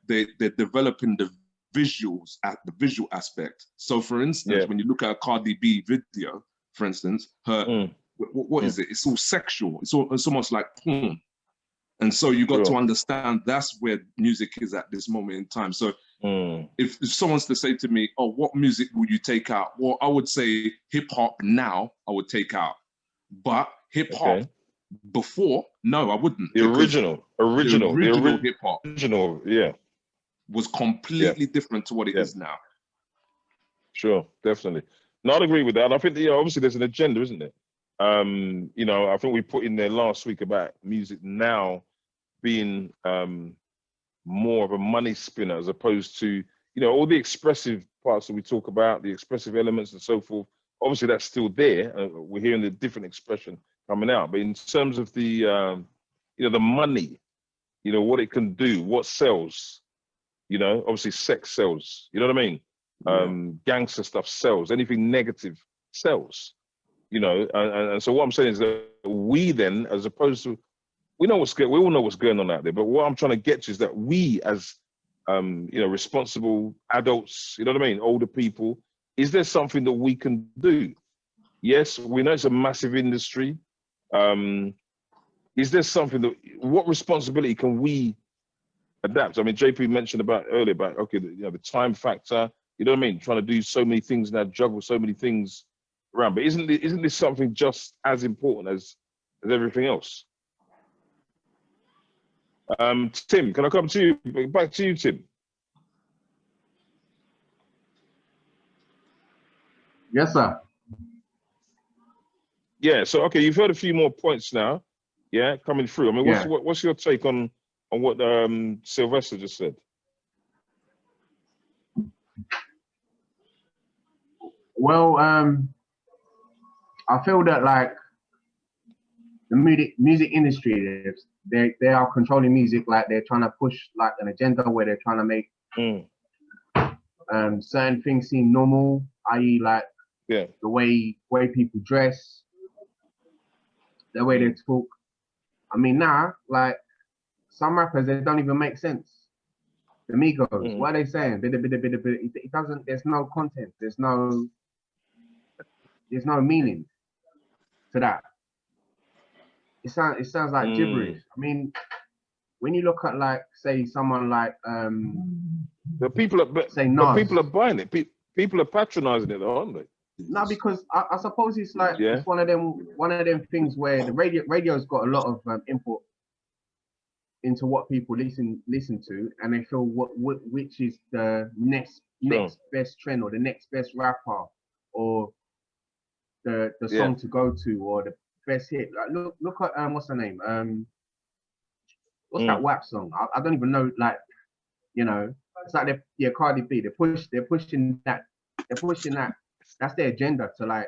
they're developing the visuals at the visual aspect. So, for instance, when you look at a Cardi B video, for instance, her what is it? It's all sexual. It's almost like porn. And so you got to understand that's where music is at this moment in time. So if someone's to say to me, oh, what music would you take out? Well, I would say hip hop now I would take out. But hip hop before, no, I wouldn't. The original hip hop. Original, was completely different to what it is now. Sure, definitely. No, I'd agree with that. I think that, obviously there's an agenda, isn't it? You know, I think we put in there last week about music now being more of a money spinner as opposed to, you know, all the expressive parts that we talk about, the expressive elements and so forth. Obviously, that's still there. We're hearing the different expression coming out. But in terms of the, you know, the money, you know, what it can do, what sells, you know, obviously sex sells, you know what I mean? Gangster stuff sells, anything negative sells, you know. And so what I'm saying is that we then, as opposed to, we all know what's going on out there, but what I'm trying to get to is that we as, you know, responsible adults, you know what I mean, older people, is there something that we can do? Yes, we know it's a massive industry. Is there something that, what responsibility can we adapt? I mean, JP mentioned earlier about, okay, you know, the time factor, you know what I mean? Trying to do so many things now, juggle so many things around, but isn't this something just as important as everything else? Tim, can I come to you? Back to you, Tim. Yes, sir. Yeah, so okay, you've heard a few more points now, coming through. I mean, what's your take on what Sylvester just said? Well, I feel that like the music industry, they are controlling music, like they're trying to push like an agenda where they're trying to make certain things seem normal, i.e. like the way people dress, the way they talk. I mean, now, like some rappers, they don't even make sense. The Migos, what are they saying? It doesn't. There's no content. There's no meaning to that. It sounds like gibberish. I mean, when you look at like, say, someone like the people are buying it. People are patronizing it, aren't they? No, because I suppose it's like it's one of them things where the radio's got a lot of input into what people listen to, and they feel which is the next best trend, or the next best rapper, or the song to go to, or the best hit. Like look at what's her name? What's that WAP song? I don't even know. Like, you know, it's like Cardi B. They're pushing that. That's their agenda to like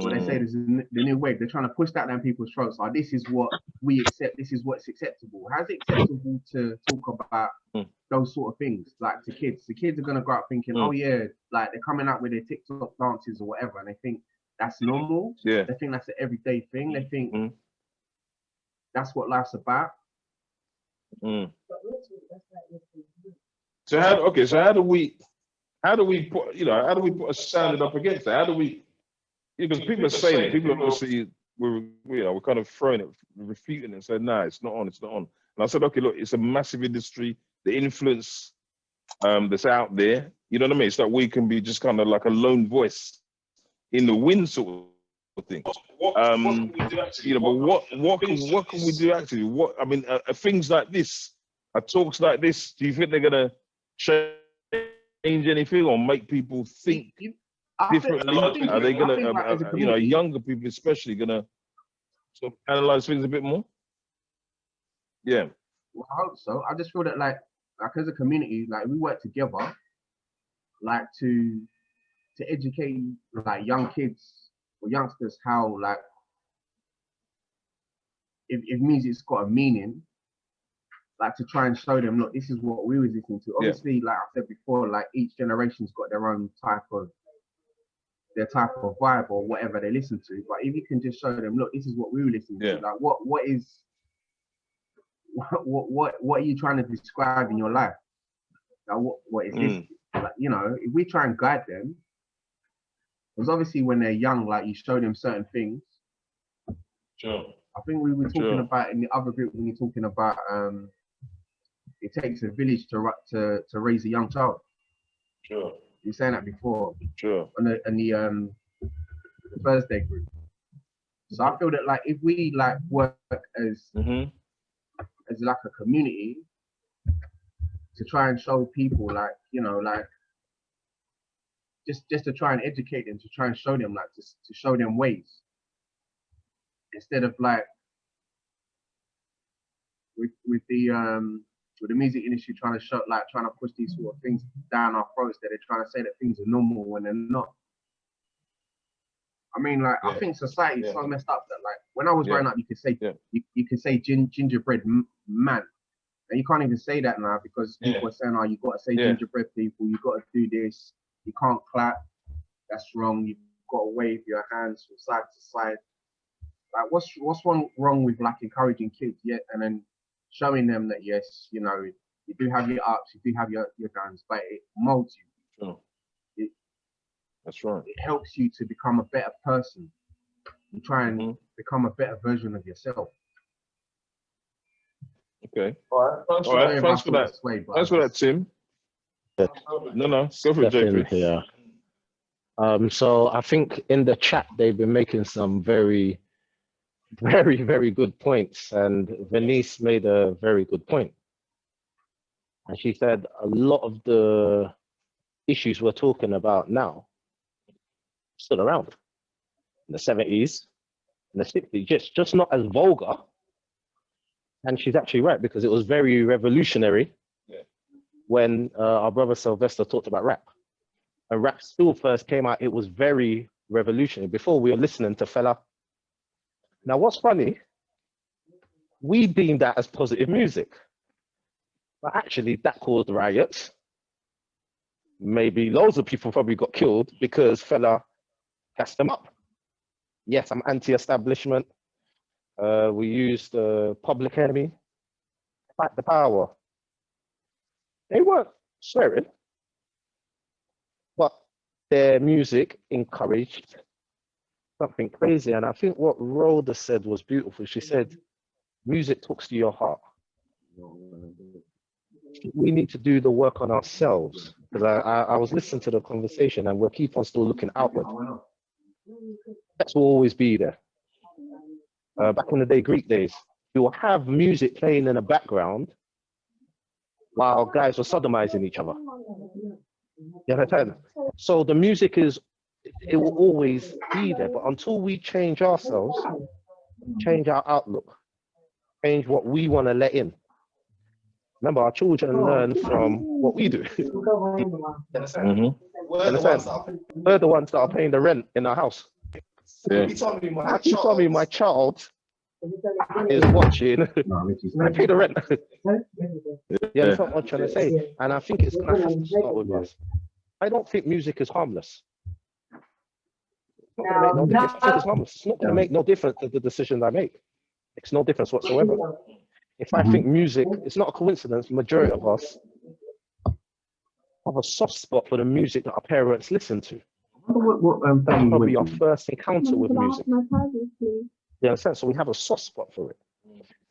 what they say is the new wave. They're trying to push that down people's throats. Like, this is what we accept. This is what's acceptable. How's it acceptable to talk about those sort of things, like, to kids? The kids are gonna grow up thinking, oh yeah, like, they're coming out with their TikTok dances or whatever, and they think that's normal. Yeah. They think that's an everyday thing. They think that's what life's about. So how do we put, how do we put a standard up against that? How do we, because people are saying it, people are obviously, we're kind of throwing it, refuting it and saying, nah, it's not on, it's not on. And I said, okay, look, it's a massive industry, the influence that's out there, you know what I mean? It's like we can be just kind of like a lone voice in the wind sort of thing. But what can we do actually? What, I mean, things like this, talks like this, do you think they're gonna change anything or make people think differently? Are they gonna, younger people especially, gonna sort of analyze things a bit more? Yeah. Well, I hope so. I just feel that like as a community, like, we work together, like, to educate like young kids or youngsters how, like, if music's got a meaning, like, to try and show them, look, this is what we was listening to. Obviously, like I said before, like, each generation's got their own type of vibe or whatever they listen to. But if you can just show them, look, this is what we were listening to. Like, what are you trying to describe in your life? Like, what is this? Like, if we try and guide them, because obviously when they're young, like, you show them certain things. Sure. I think we were talking about in the other group when you're talking about it takes a village to raise a young child. Sure. You were saying that before. Sure. On the Thursday group. So I feel that, like, if we, like, work as like a community to try and show people, like, like, just to try and educate them, to try and show them, like, to show them ways, instead of, like, with the music industry trying to push these sort of things down our throats, that they're trying to say that things are normal when they're not. I mean, like, I think society is so messed up that, like, when I was growing up, you could say gingerbread man, and you can't even say that now, because people are saying, oh, you got to say gingerbread people, you got to do this, you can't clap, that's wrong, you've got to wave your hands from side to side. Like, what's wrong with, like, encouraging kids, and then showing them that, yes, you do have your ups, you do have your downs, but it molds you. Sure. That's right. It helps you to become a better person. You try and become a better version of yourself. Okay. All right. Thanks for that. Thanks for that, Tim. No. Go for it, JP. Yeah. So I think in the chat they've been making some very, very, very good points, and Venice made a very good point. And she said a lot of the issues we're talking about now still around in the 70s, in the 60s, just not as vulgar. And she's actually right, because it was very revolutionary when our brother Sylvester talked about rap. And rap still first came out, it was very revolutionary. Before, we were listening to Fela. Now, what's funny, we deemed that as positive music. But actually, that caused riots. Maybe loads of people probably got killed because Fela gassed them up. Yes, I'm anti-establishment. We used Public Enemy, Fight the Power. They weren't swearing, but their music encouraged something crazy. And I think what Rhoda said was beautiful. She said, music talks to your heart. We need to do the work on ourselves. Because I was listening to the conversation, and we'll keep on still looking outward. That will always be there. Back in the day, Greek days, you will have music playing in the background while guys were sodomizing each other. You understand? So the music it will always be there. But until we change ourselves, change our outlook, change what we want to let in. Remember, our children learn from what we do. Understand? We're the ones that are paying the rent in our house. Yeah. You told me my child is watching. I pay the rent. Yeah, that's what I'm trying to say. And I think it's going to have to start with us. I don't think music is harmless. It's not going to make no difference. I think it's harmless. It's not going to make no difference to the decisions I make. It's no difference whatsoever. If I think music, it's not a coincidence, the majority of us have a soft spot for the music that our parents listen to. That's probably our first encounter with music. You understand? So we have a soft spot for it.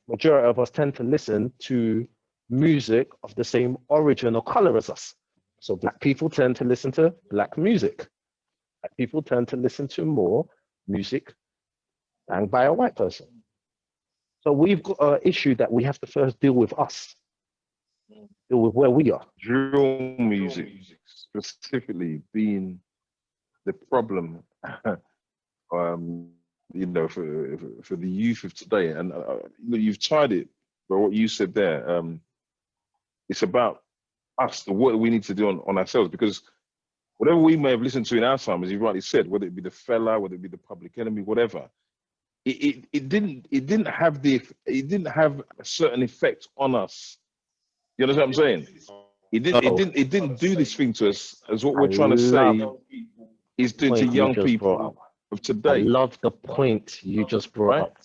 Majority of us tend to listen to music of the same origin or color as us. So black people tend to listen to black music. Black people tend to listen to more music sang by a white person. So we've got an issue that we have to first deal with us. Deal with where we are. Drill music specifically being the problem, you know, for the youth of today. And you know, you've tried it, but what you said there, it's about us, the work we need to do on ourselves, because whatever we may have listened to in our time, as you rightly said, whether it be the Fella, whether it be the Public Enemy, whatever, it didn't have a certain effect on us. You understand what I'm saying? It didn't do this thing to us as what we're trying to say is doing to young people of today. I love the point you just brought up.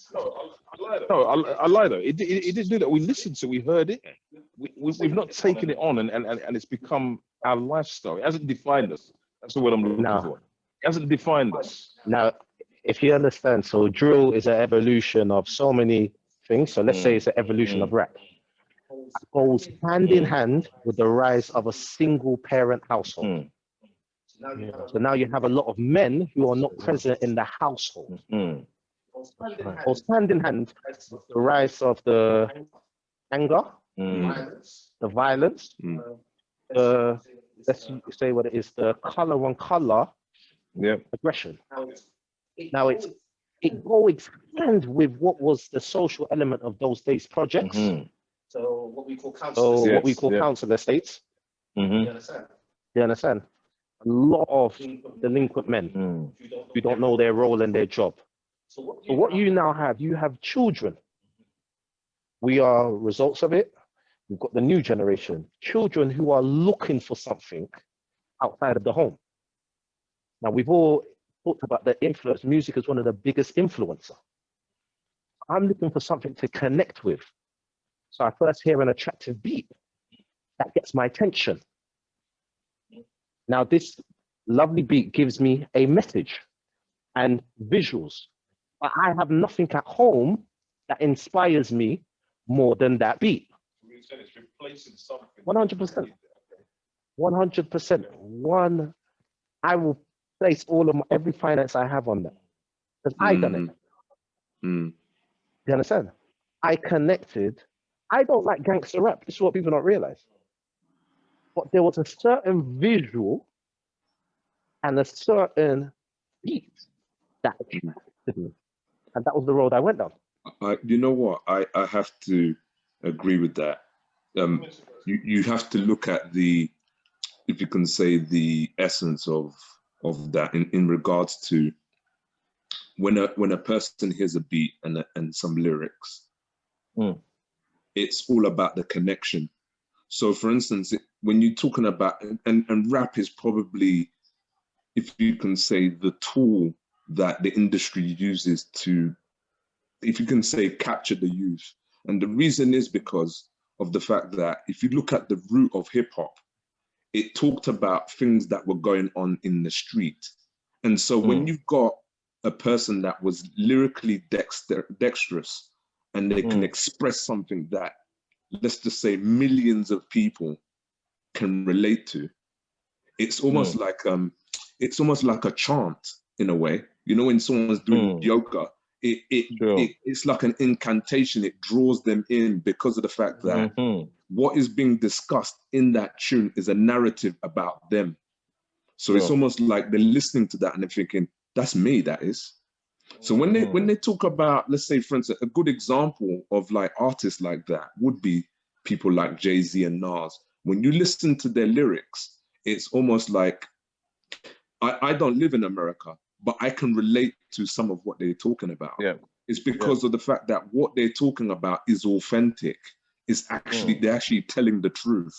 No, I lie though. It didn't do that. We listened to it, we heard it. We've not taken it on and it's become our lifestyle. It hasn't defined us. That's the word I'm looking for. It hasn't defined us. Now, if you understand, so drill is an evolution of so many things. So let's say it's an evolution of rap. It goes hand in hand with the rise of a single parent household. So now you have a lot of men who are not present in the household. Goes hand in hand with the rise of the anger, the violence, let's say what it is, the color on color aggression. Now it goes hand with what was the social element of those days projects. So what we call council estates. You understand? A lot of delinquent men who don't know their role and their job. So what you now have, you have children. We are results of it. We've got the new generation, children who are looking for something outside of the home. Now we've all talked about the influence. Music is one of the biggest influencer. I'm looking for something to connect with. So I first hear an attractive beat that gets my attention. Now this lovely beat gives me a message and visuals, but I have nothing at home that inspires me more than that beat. 100%. 100%. I will place all of every finance I have on that because I done it. You understand? I connected. I don't like gangster rap. This is what people don't realize. But there was a certain visual and a certain beat that attracted me. And that was the road I went down. You know what? I have to agree with that. You have to look at the, if you can say, the essence of that in regards to when a person hears a beat and some lyrics, it's all about the connection. So for instance, when you're talking about, and rap is probably, if you can say, the tool that the industry uses to, if you can say, capture the youth. And the reason is because of the fact that if you look at the root of hip hop, it talked about things that were going on in the street. And so when you've got a person that was lyrically dexterous and they can express something that, let's just say, millions of people can relate to, it's almost like a chant in a way. You know, when someone's doing yoga, it's like an incantation. It draws them in because of the fact that what is being discussed in that tune is a narrative about them. So it's almost like they're listening to that and they're thinking, that's me, that is. So when they talk about, let's say, for instance, a good example of like artists like that would be people like Jay-Z and Nas. When you listen to their lyrics, it's almost like, I don't live in America, but I can relate to some of what they're talking about. Yeah. It's because of the fact that what they're talking about is authentic. It's actually, they're actually telling the truth.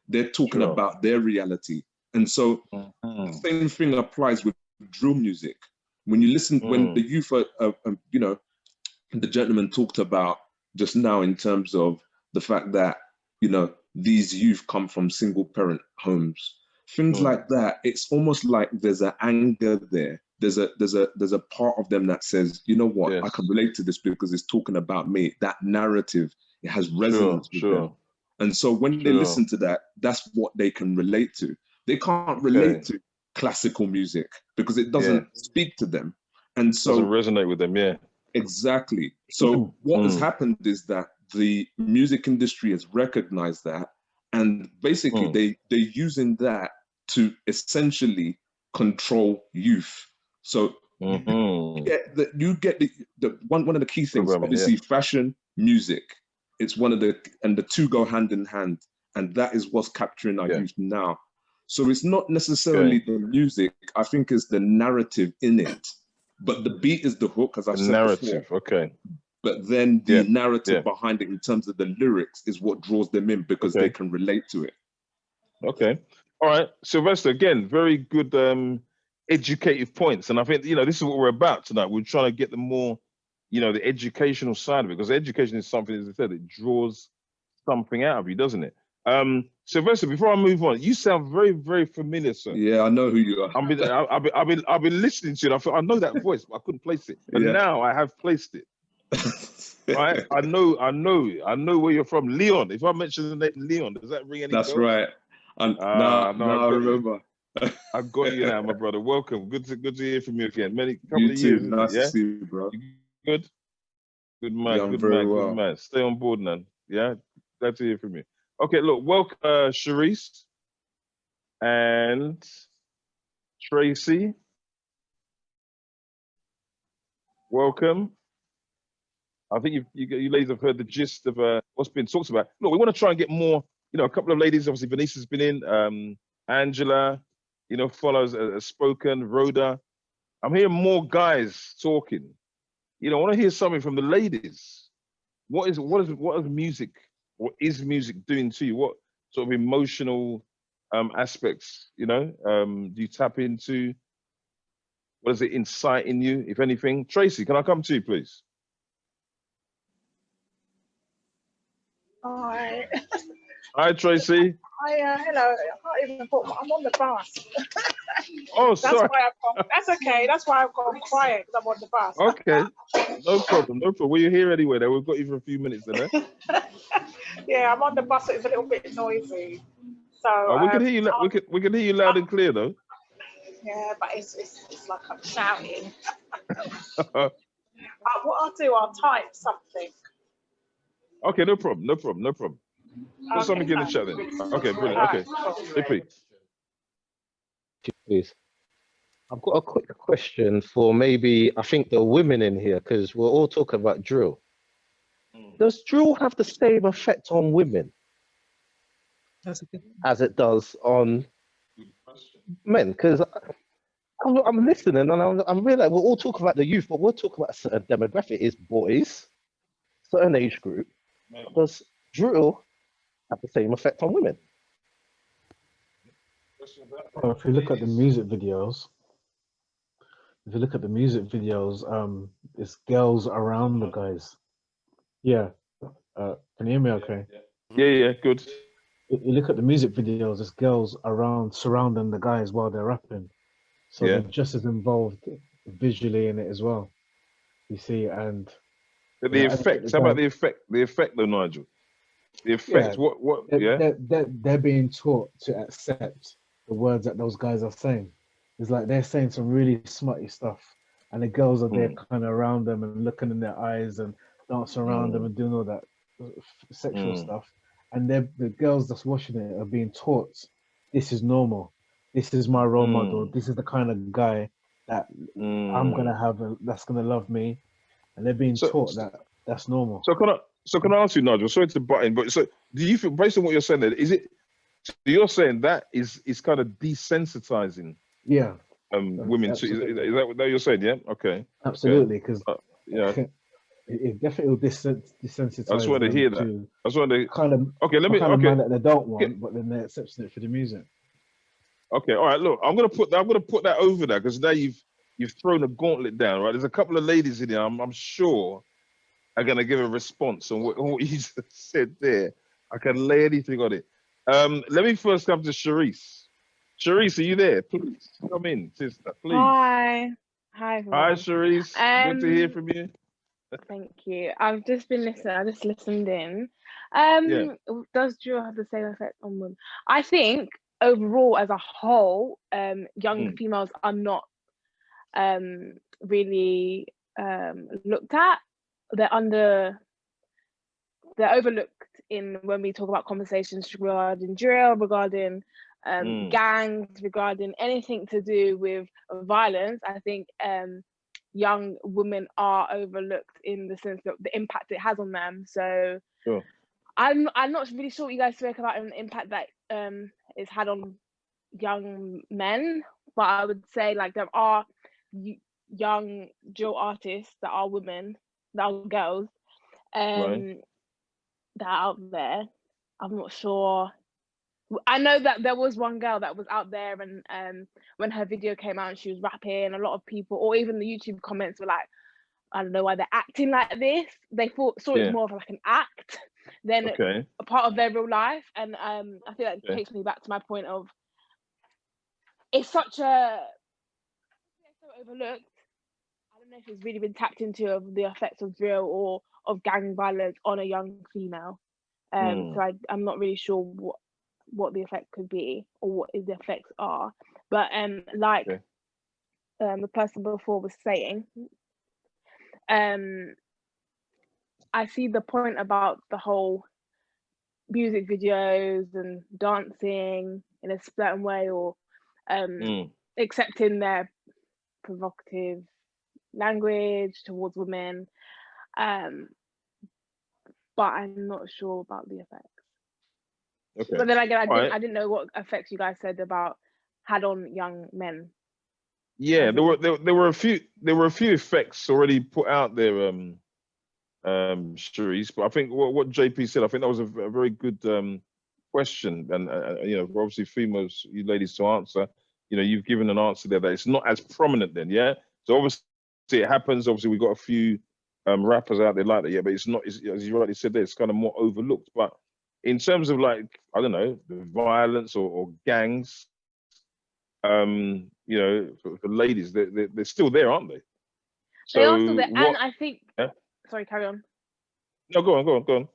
They're talking about their reality. And so the same thing applies with drill music. When you listen, when the youth are, you know, the gentleman talked about just now in terms of the fact that, you know, these youth come from single parent homes, things like that. It's almost like there's an anger there. There's a part of them that says, you know what, I can relate to this because it's talking about me. That narrative, it has resonance with them. And so when they listen to that, that's what they can relate to. They can't relate to classical music because it doesn't speak to them. And so doesn't resonate with them, exactly. So what has happened is that the music industry has recognized that, and basically they're using that to essentially control youth. So you get the one of the key things, obviously fashion, music. It's one of the, and the two go hand in hand, and that is what's capturing our youth now. So it's not necessarily the music, I think it's the narrative in it. But the beat is the hook, as I've said before. But then the narrative behind it in terms of the lyrics is what draws them in because they can relate to it. Okay. All right. Sylvester, again, very good educative points. And I think, you know, this is what we're about tonight. We're trying to get the more, you know, the educational side of it, because education is something, as I said, it draws something out of you, doesn't it? Sylvester, before I move on, you sound very, very familiar, sir. Yeah, I know who you are. I've been listening to it. I thought I know that voice, but I couldn't place it. But now I have placed it. Right? I know where you're from. Leon. If I mention the name Leon, does that ring any bells? That's right. Now I remember. I got you now, my brother. Welcome. Good to hear from you again. Couple of years. Nice to see you, bro. You good? Good man. Yeah, good man. Good man. Stay on board, man. Yeah. Glad to hear from you. Okay, look, welcome, Sharice and Tracy. Welcome. I think you ladies have heard the gist of what's been talked about. Look, we want to try and get more, you know, a couple of ladies, obviously Venice's been in, Angela, you know, follows has spoken, Rhoda. I'm hearing more guys talking. You know, I want to hear something from the ladies. What is music? What is music doing to you? What sort of emotional aspects, you know, do you tap into? What does it incite in you, if anything? Tracy, can I come to you, please? Hi. Hi, Tracy. Hi, hello. I can't even put. I'm on the bus. Oh, sorry. That's why I've gone. That's okay. That's why I've gone quiet, because I'm on the bus. Okay. No problem. No problem. Well, you're here anyway. Though we've got you for a few minutes, then. Yeah, I'm on the bus. So it's a little bit noisy. So we can hear you. We can hear you loud and clear, though. Yeah, but it's like I'm shouting. What I'll do, I'll type something. Okay, no problem. No problem. No problem. Put something in the chat then. Okay, brilliant. Okay. Hippie. Please. I've got a quick question for maybe, I think, the women in here, because we're all talking about drill. Does drill have the same effect on women as it does on men? Because I'm listening and I'm realizing we're all talking about the youth, but we're talking about a certain demographic, is boys, certain age group. Does drill have the same effect on women? Well, if you look at the music videos, it's girls around the guys. Yeah. Can you hear me okay? Yeah, good. If you look at the music videos, it's girls surrounding the guys while they're rapping. So they're just as involved visually in it as well. You see, and but the effect, how about the effect? The effect though, Nigel. The effect, they're being taught to accept the words that those guys are saying. It's like they're saying some really smutty stuff, and the girls are there kind of around them and looking in their eyes and dancing around them and doing all that sexual stuff. And the girls that's watching it are being taught, this is normal. This is my role model. This is the kind of guy that I'm gonna have, that's gonna love me. And they're being taught that that's normal. So can I ask you, Nigel? Sorry to butt in, but so do you feel, based on what you're saying, there, is it? You're saying that is kind of desensitizing. Yeah. women. Is that what you're saying? Yeah. Okay. Absolutely, because yeah, it definitely will desensitize I just wanted to hear that. I just wanted to kind of man that they don't want, but then they're accepting it for the music. Okay, all right. Look, I'm gonna put that over there because now you've thrown a gauntlet down, right? There's a couple of ladies in here. I'm sure are gonna give a response on what you just said there. I can lay anything on it. Let me first come to Sharice. Sharice, are you there? Please come in, sister. Please. Hi, everyone. Hi, Sharice. Good to hear from you. Thank you. I've just been listening. I just listened in. Does drill have the same effect on women? I think overall, as a whole, young females are not really looked at. They're overlooked in when we talk about conversations regarding drill, regarding gangs, regarding anything to do with violence. I think young women are overlooked in the sense of the impact it has on them. So sure. I'm not really sure what you guys spoke about and the impact that it's had on young men, but I would say like there are young drill artists that are women, that are girls, right. that are out there. I'm not sure. I know that there was one girl that was out there, and when her video came out and she was rapping, a lot of people, or even the YouTube comments, were like, I don't know why they're acting like this. They saw it was more of like an act than a part of their real life. And I think that takes me back to my point of it's such a so overlooked. I don't know if it's really been tapped into of the effects of drill or of gang violence on a young female. So I'm not really sure what the effect could be or what the effects are. But like the person before was saying, I see the point about the whole music videos and dancing in a certain way, or accepting their provocative language towards women, but I'm not sure about the effects. Okay. But then again, I didn't know what effects you guys said about had on young men. Yeah, there were a few effects already put out there, Sharice. But I think what JP said, I think that was a very good question, and you know, obviously females, you ladies, to answer. You know, you've given an answer there that it's not as prominent then, yeah. So obviously it happens. Obviously we've got a few rappers out there like that, yeah, but it's not, as you rightly said there, it's kind of more overlooked. But in terms of like, I don't know, the violence or gangs, you know, for ladies, they're still there, aren't they? So they are still there, and I think. Yeah? Sorry, carry on. No, go on.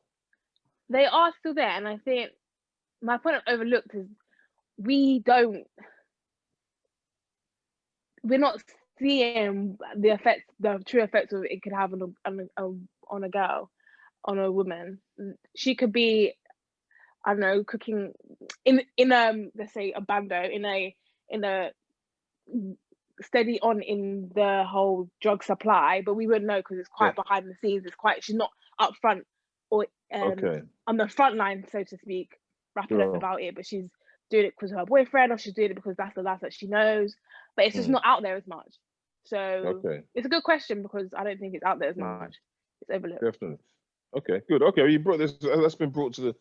They are still there, and I think my point of overlooked is we're not seeing the effects, the true effects of it could have on a girl, on a woman. She could be, I don't know, cooking in let's say a bando in a steady on in the whole drug supply, but we wouldn't know because it's quite behind the scenes. She's not up front or on the front line, so to speak, rapping about it, but she's doing it because of her boyfriend, or she's doing it because that's the life that she knows, but it's just not out there as much. So it's a good question because I don't think it's out there as much. It's overlooked. Definitely. Okay, good. Okay, you brought this. That's been brought to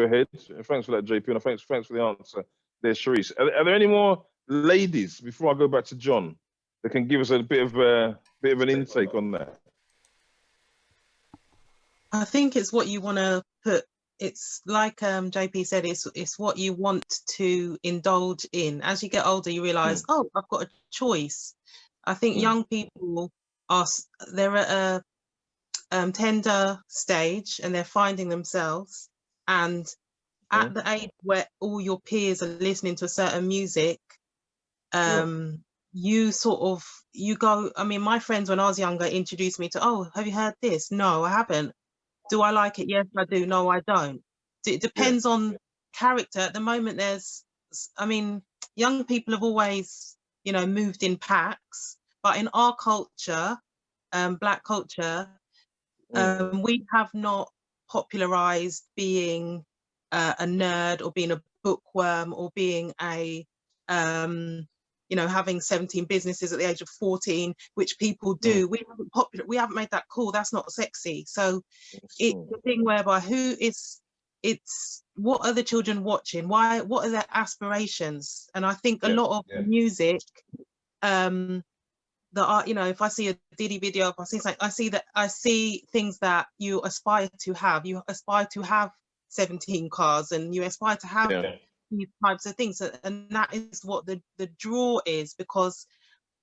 a head. Thanks for that, JP, and thanks for the answer there, Sharice. Are there any more ladies before I go back to John that can give us a bit of an intake on that? I think it's what you want to put. It's like JP said, it's what you want to indulge in. As you get older, you realize, oh, I've got a choice. I think young people they're at a tender stage and they're finding themselves, and at the age where all your peers are listening to a certain music, you go, I mean, my friends when I was younger introduced me to, oh, have you heard this? No, I haven't. Do I like it? Yes, I do. No, I don't. It depends on character. At the moment, young people have always, moved in packs, but in our culture, Black culture, we have not popularized being a nerd or being a bookworm or being a you know, having 17 businesses at the age of 14, which people do. We haven't made that cool. That's not sexy. So it's the thing whereby it's what are the children watching? Why? What are their aspirations? And I think a lot of music, that are, you know, if I see a Diddy video, if I see something, I see things that you aspire to have. You aspire to have 17 cars, and you aspire to have these types of things, and that is what the draw is, because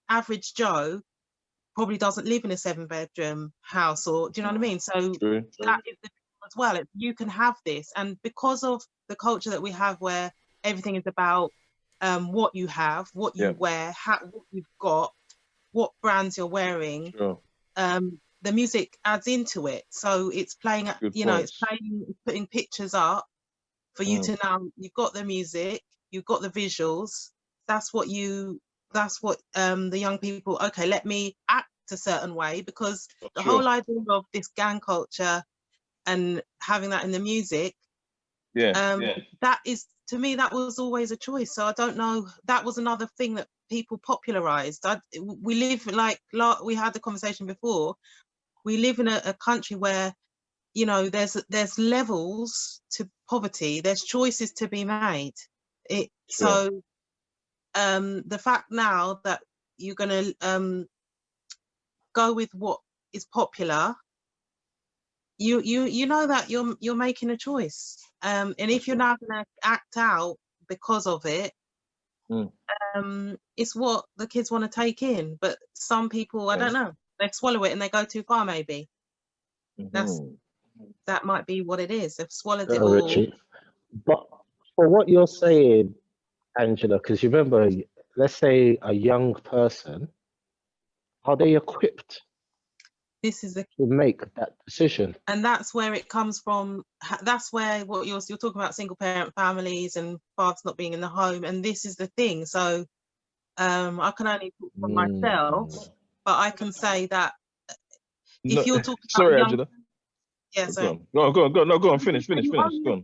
average Joe probably doesn't live in a 7-bedroom house, or do you know what I mean? So that is the as well. You can have this, and because of the culture that we have, where everything is about what you have, what you wear, what you've got, what brands you're wearing, the music adds into it. So it's playing, it's putting pictures up for you to now, you've got the music, you've got the visuals. That's what the young people, okay, let me act a certain way, because the whole idea of this gang culture and having that in the music, that is, to me, that was always a choice. So I don't know, that was another thing that people popularized. We live, like we had the conversation before, we live in a country where, you know, there's levels to poverty, there's choices to be made. So the fact now that you're going to go with what is popular, you know that you're making a choice, and if you're now going to act out because of it, it's what the kids want to take in. But some people, I don't know, they swallow it and they go too far. Maybe that might be what it is. They've swallowed it all. Richie. But for what you're saying, Angela, because you remember, let's say a young person, are they equipped? This is to make that decision, and that's where it comes from. That's where what you're talking about, single parent families and fathers not being in the home, and this is the thing. So I can only talk for myself, but I can say that if you're talking sorry, about Angela. Sorry. Go on, finish. Go on.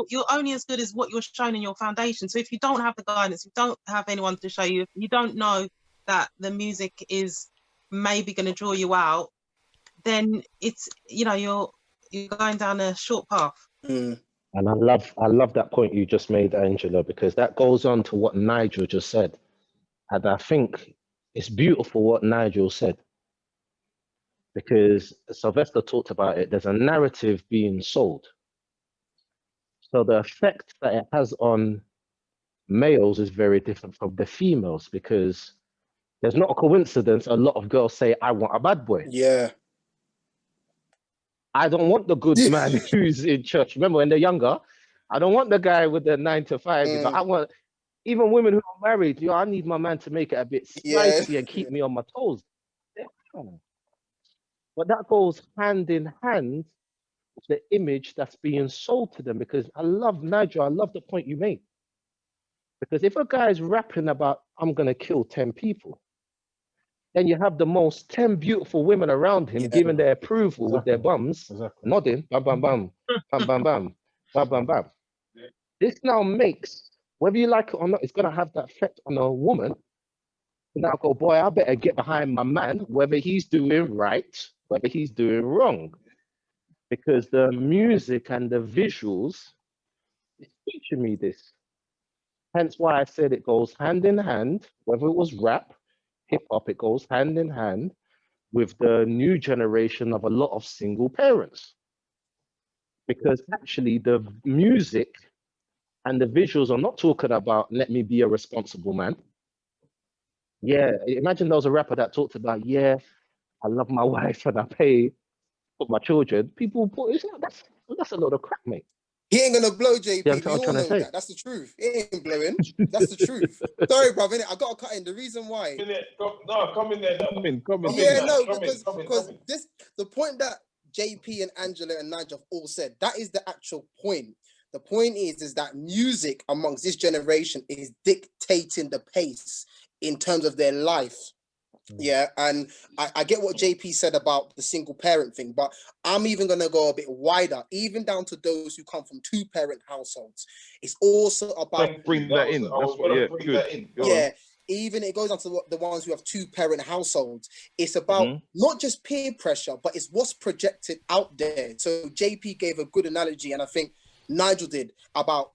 You're only as good as what you're shown in your foundation. So if you don't have the guidance, you don't have anyone to show you, if you don't know that the music is maybe going to draw you out, then it's, you know, you're going down a short path. And I love that point you just made, Angela, because that goes on to what Nigel just said. And I think it's beautiful what Nigel said, because Sylvester talked about it. There's a narrative being sold. So the effect that it has on males is very different from the females, because there's not a coincidence a lot of girls say, I want a bad boy. Yeah. I don't want the good man who's in church. Remember when they're younger, I don't want the guy with the 9 to 5. You know, I want, even women who are married, you know, I need my man to make it a bit spicy and keep me on my toes. But that goes hand in hand with the image that's being sold to them, because I love Nigel, I love the point you made. Because if a guy is rapping about, I'm going to kill 10 people, then you have the most 10 beautiful women around him giving their approval with their bums, nodding, bam, bam, bam, bam, bam, bam, bam, bam, bam. This now makes, whether you like it or not, it's going to have that effect on a woman. Now go, boy, I better get behind my man, whether he's doing right, whether he's doing wrong. Because the music and the visuals is teaching me this. Hence why I said it goes hand in hand, whether it was rap, hip hop, it goes hand in hand with the new generation of a lot of single parents. Because actually the music and the visuals are not talking about, let me be a responsible man. Yeah, imagine there was a rapper that talked about, yeah, I love my wife and I pay for my children. People put, that's a lot of crap, mate. He ain't gonna blow, JP. Yeah, we all know that. That's the truth. He ain't blowing. That's the truth. Sorry, bro. I got to cut in. The reason why. Come in there. Because this, the point that JP and Angela and Nigel all said, that is the actual point. The point is that music amongst this generation is dictating the pace in terms of their life. Yeah, and I get what JP said about the single parent thing, but I'm even going to go a bit wider, even down to those who come from 2-parent households. It's also about... Bring that in. That's what, yeah, good. Yeah, even it goes on to the ones who have 2-parent households. It's about not just peer pressure, but it's what's projected out there. So JP gave a good analogy, and I think Nigel did, about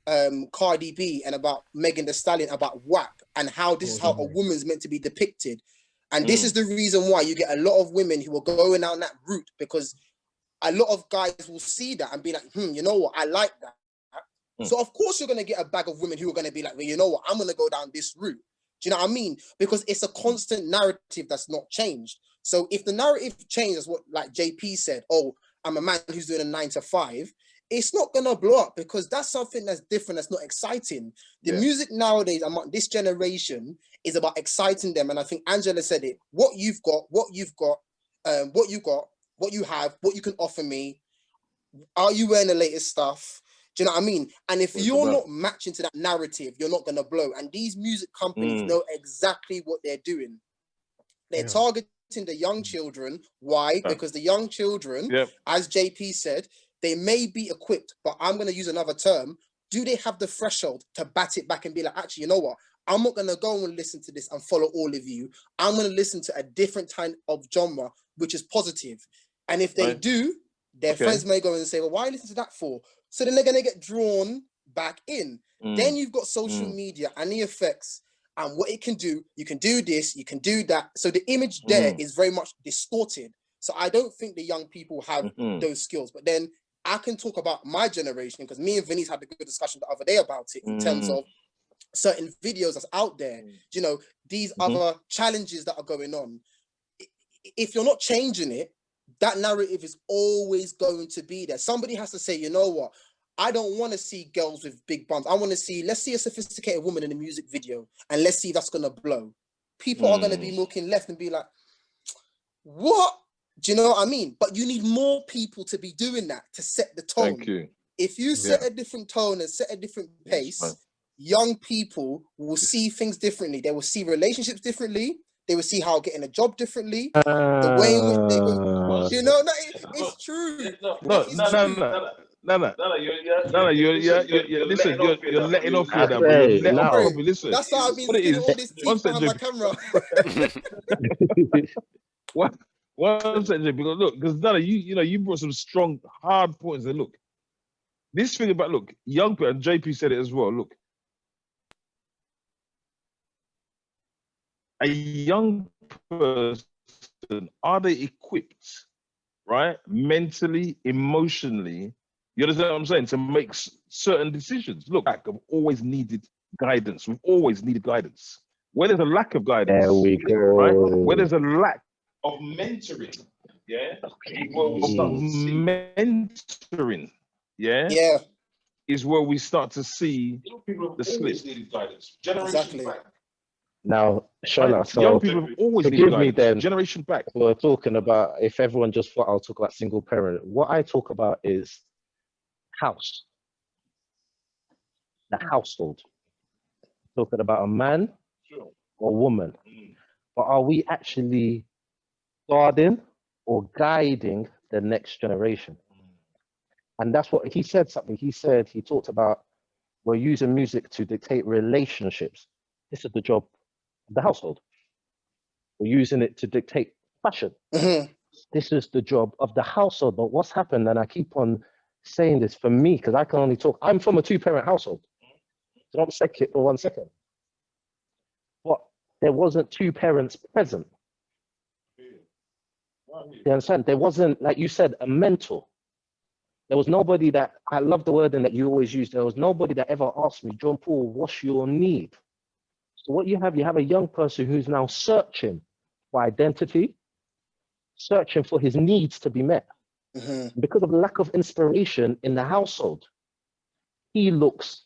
Cardi B and about Megan Thee Stallion, about WAP, and how this is how a woman's meant to be depicted. And this is the reason why you get a lot of women who are going down that route, because a lot of guys will see that and be like, you know what, I like that. So of course you're going to get a bag of women who are going to be like, well, you know what, I'm going to go down this route. Do you know what I mean? Because it's a constant narrative that's not changed. So if the narrative changes, what like JP said, oh, I'm a man who's doing a 9 to 5, it's not going to blow up, because that's something that's different, that's not exciting. The music nowadays among this generation is about exciting them. And I think Angela said it, what you have, what you can offer me. Are you wearing the latest stuff? Do you know what I mean? And if you're not matching to that narrative, you're not going to blow. And these music companies know exactly what they're doing. They're targeting the young children. Why? Because the young children, as JP said, they may be equipped, but I'm going to use another term. Do they have the threshold to bat it back and be like, actually, you know what? I'm not going to go and listen to this and follow all of you. I'm going to listen to a different kind of genre, which is positive. And if they do, their friends may go and say, well, why listen to that for? So then they're going to get drawn back in. Then you've got social media and the effects and what it can do. You can do this, you can do that. So the image there is very much distorted. So I don't think the young people have those skills. But then I can talk about my generation, because me and Vinny's had a good discussion the other day about it in terms of certain videos that's out there. You know, these other challenges that are going on. If you're not changing it, that narrative is always going to be there. Somebody has to say, you know what? I don't want to see girls with big bums. I want to see, let's see a sophisticated woman in a music video, and let's see if that's going to blow. People are going to be looking left and be like, what? Do you know what I mean? But you need more people to be doing that, to set the tone. Thank you. If you set a different tone and set a different pace, young people will see things differently. They will see relationships differently. They will see how getting a job differently. The way in which they go, you know, it's true. Listen, you're letting off here now, but you're letting off properly. Listen, that's how I've been seeing all this teeth behind my camera. One second, because look, because Nana, you brought some strong, hard points. And look, this thing about young people, and JP said it as well. Look, a young person, are they equipped, right, mentally, emotionally? You understand what I'm saying? To make certain decisions. Look, I've always needed guidance. We've always needed guidance. Where there's a lack of guidance, there we go. Right? Where there's a lack of mentoring, mentoring, is where we start to see the slip. Exactly. Now, Shona, so young people have always forgive me then. Generation back. We're talking about, if everyone just thought I'll talk about single parent, what I talk about is house, the household. Talking about a man or woman, but are we actually guarding or guiding the next generation? And that's what he said. Something he said. He talked about we're using music to dictate relationships. This is the job of the household. We're using it to dictate fashion. This is the job of the household. But what's happened, and I keep on saying this for me, because I can only talk, I'm from a 2-parent household. So don't say it for 1 second. But there wasn't 2 parents present. You understand? There wasn't, like you said, a mentor. There was nobody that, I love the wording that you always use, there was nobody that ever asked me, John Paul, what's your need? So what you have a young person who's now searching for identity, searching for his needs to be met. Because of lack of inspiration in the household, he looks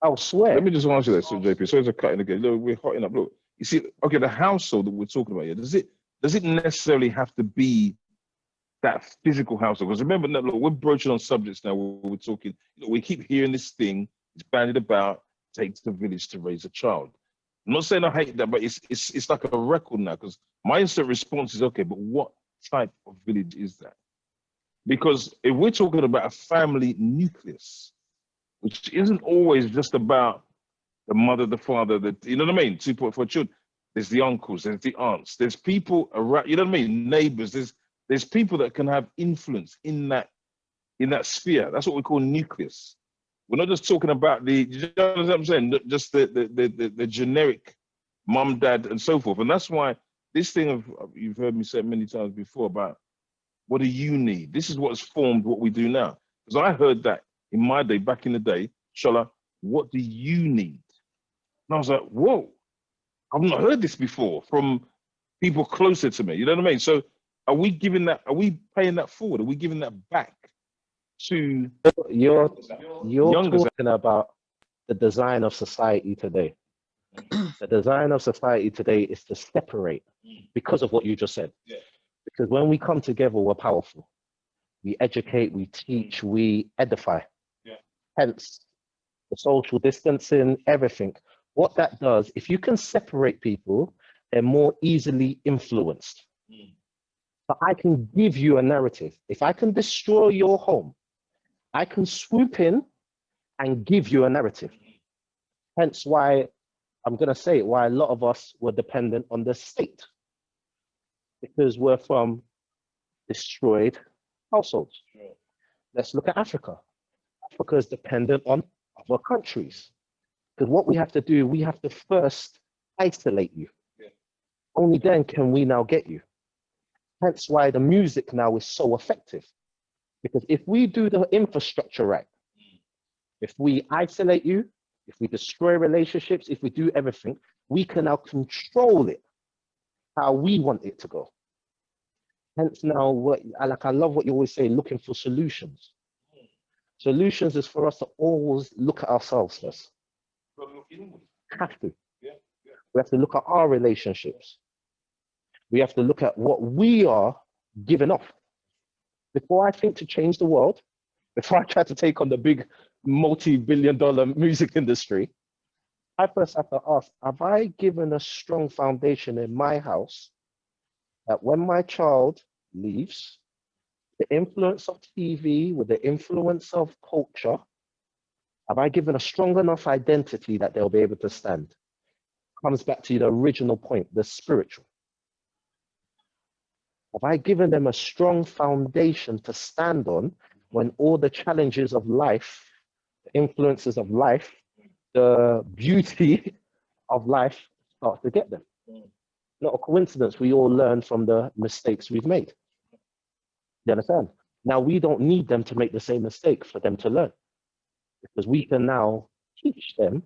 elsewhere. Let me just answer that, so JP. Sorry to cut in again. Look, we're hotting up. Look, you see, okay, the household that we're talking about here, does it necessarily have to be that physical household? Because remember, look, we're broaching on subjects now where we're talking, we keep hearing this thing, it's bandied about, takes a village to raise a child. I'm not saying I hate that, but it's like a record now, because my instant response is, okay, but what type of village is that? Because if we're talking about a family nucleus, which isn't always just about the mother, the father, you know what I mean, 2.4 children, there's the uncles, there's the aunts, there's people around, you know what I mean? Neighbors, there's people that can have influence in that sphere. That's what we call nucleus. We're not just talking about you know what I'm saying? Just the generic mum, dad, and so forth. And that's why this thing of, you've heard me say it many times before about what do you need? This is what's formed what we do now. Because I heard that in my day, back in the day, Shola, what do you need? And I was like, whoa, I've not heard this before from people closer to me. You know what I mean? So are we giving that, are we paying that forward? Are we giving that back to you're younger? talking about the design of society today. The design of society today is to separate because of what you just said. Yeah. Because when we come together, we're powerful. We educate, we teach, we edify. Yeah. Hence, the social distancing, everything. What that does, if you can separate people, they're more easily influenced. But I can give you a narrative. If I can destroy your home, I can swoop in and give you a narrative. Hence why, I'm going to say it, why a lot of us were dependent on the state. Because we're from destroyed households. Sure. Let's look at Africa. Africa is dependent on other countries. Because what we have to do, we have to first isolate you. Yeah. Only then can we now get you. Hence why the music now is so effective. Because if we do the infrastructure right, if we isolate you, if we destroy relationships, if we do everything, we can now control it how we want it to go. Hence now, I love what you always say, looking for solutions. Solutions is for us to always look at ourselves first. Have to. Yeah. We have to look at our relationships. We have to look at what we are giving off. Before I think to change the world, before I try to take on the big multi-billion-dollar music industry, I first have to ask, have I given a strong foundation in my house that when my child leaves, the influence of TV, with the influence of culture, have I given a strong enough identity that they'll be able to stand? Comes back to the original point, the spiritual. Have I given them a strong foundation to stand on when all the challenges of life, the influences of life, the beauty of life start to get them? Not a coincidence, we all learn from the mistakes we've made. You understand? Now we don't need them to make the same mistake for them to learn, because we can now teach them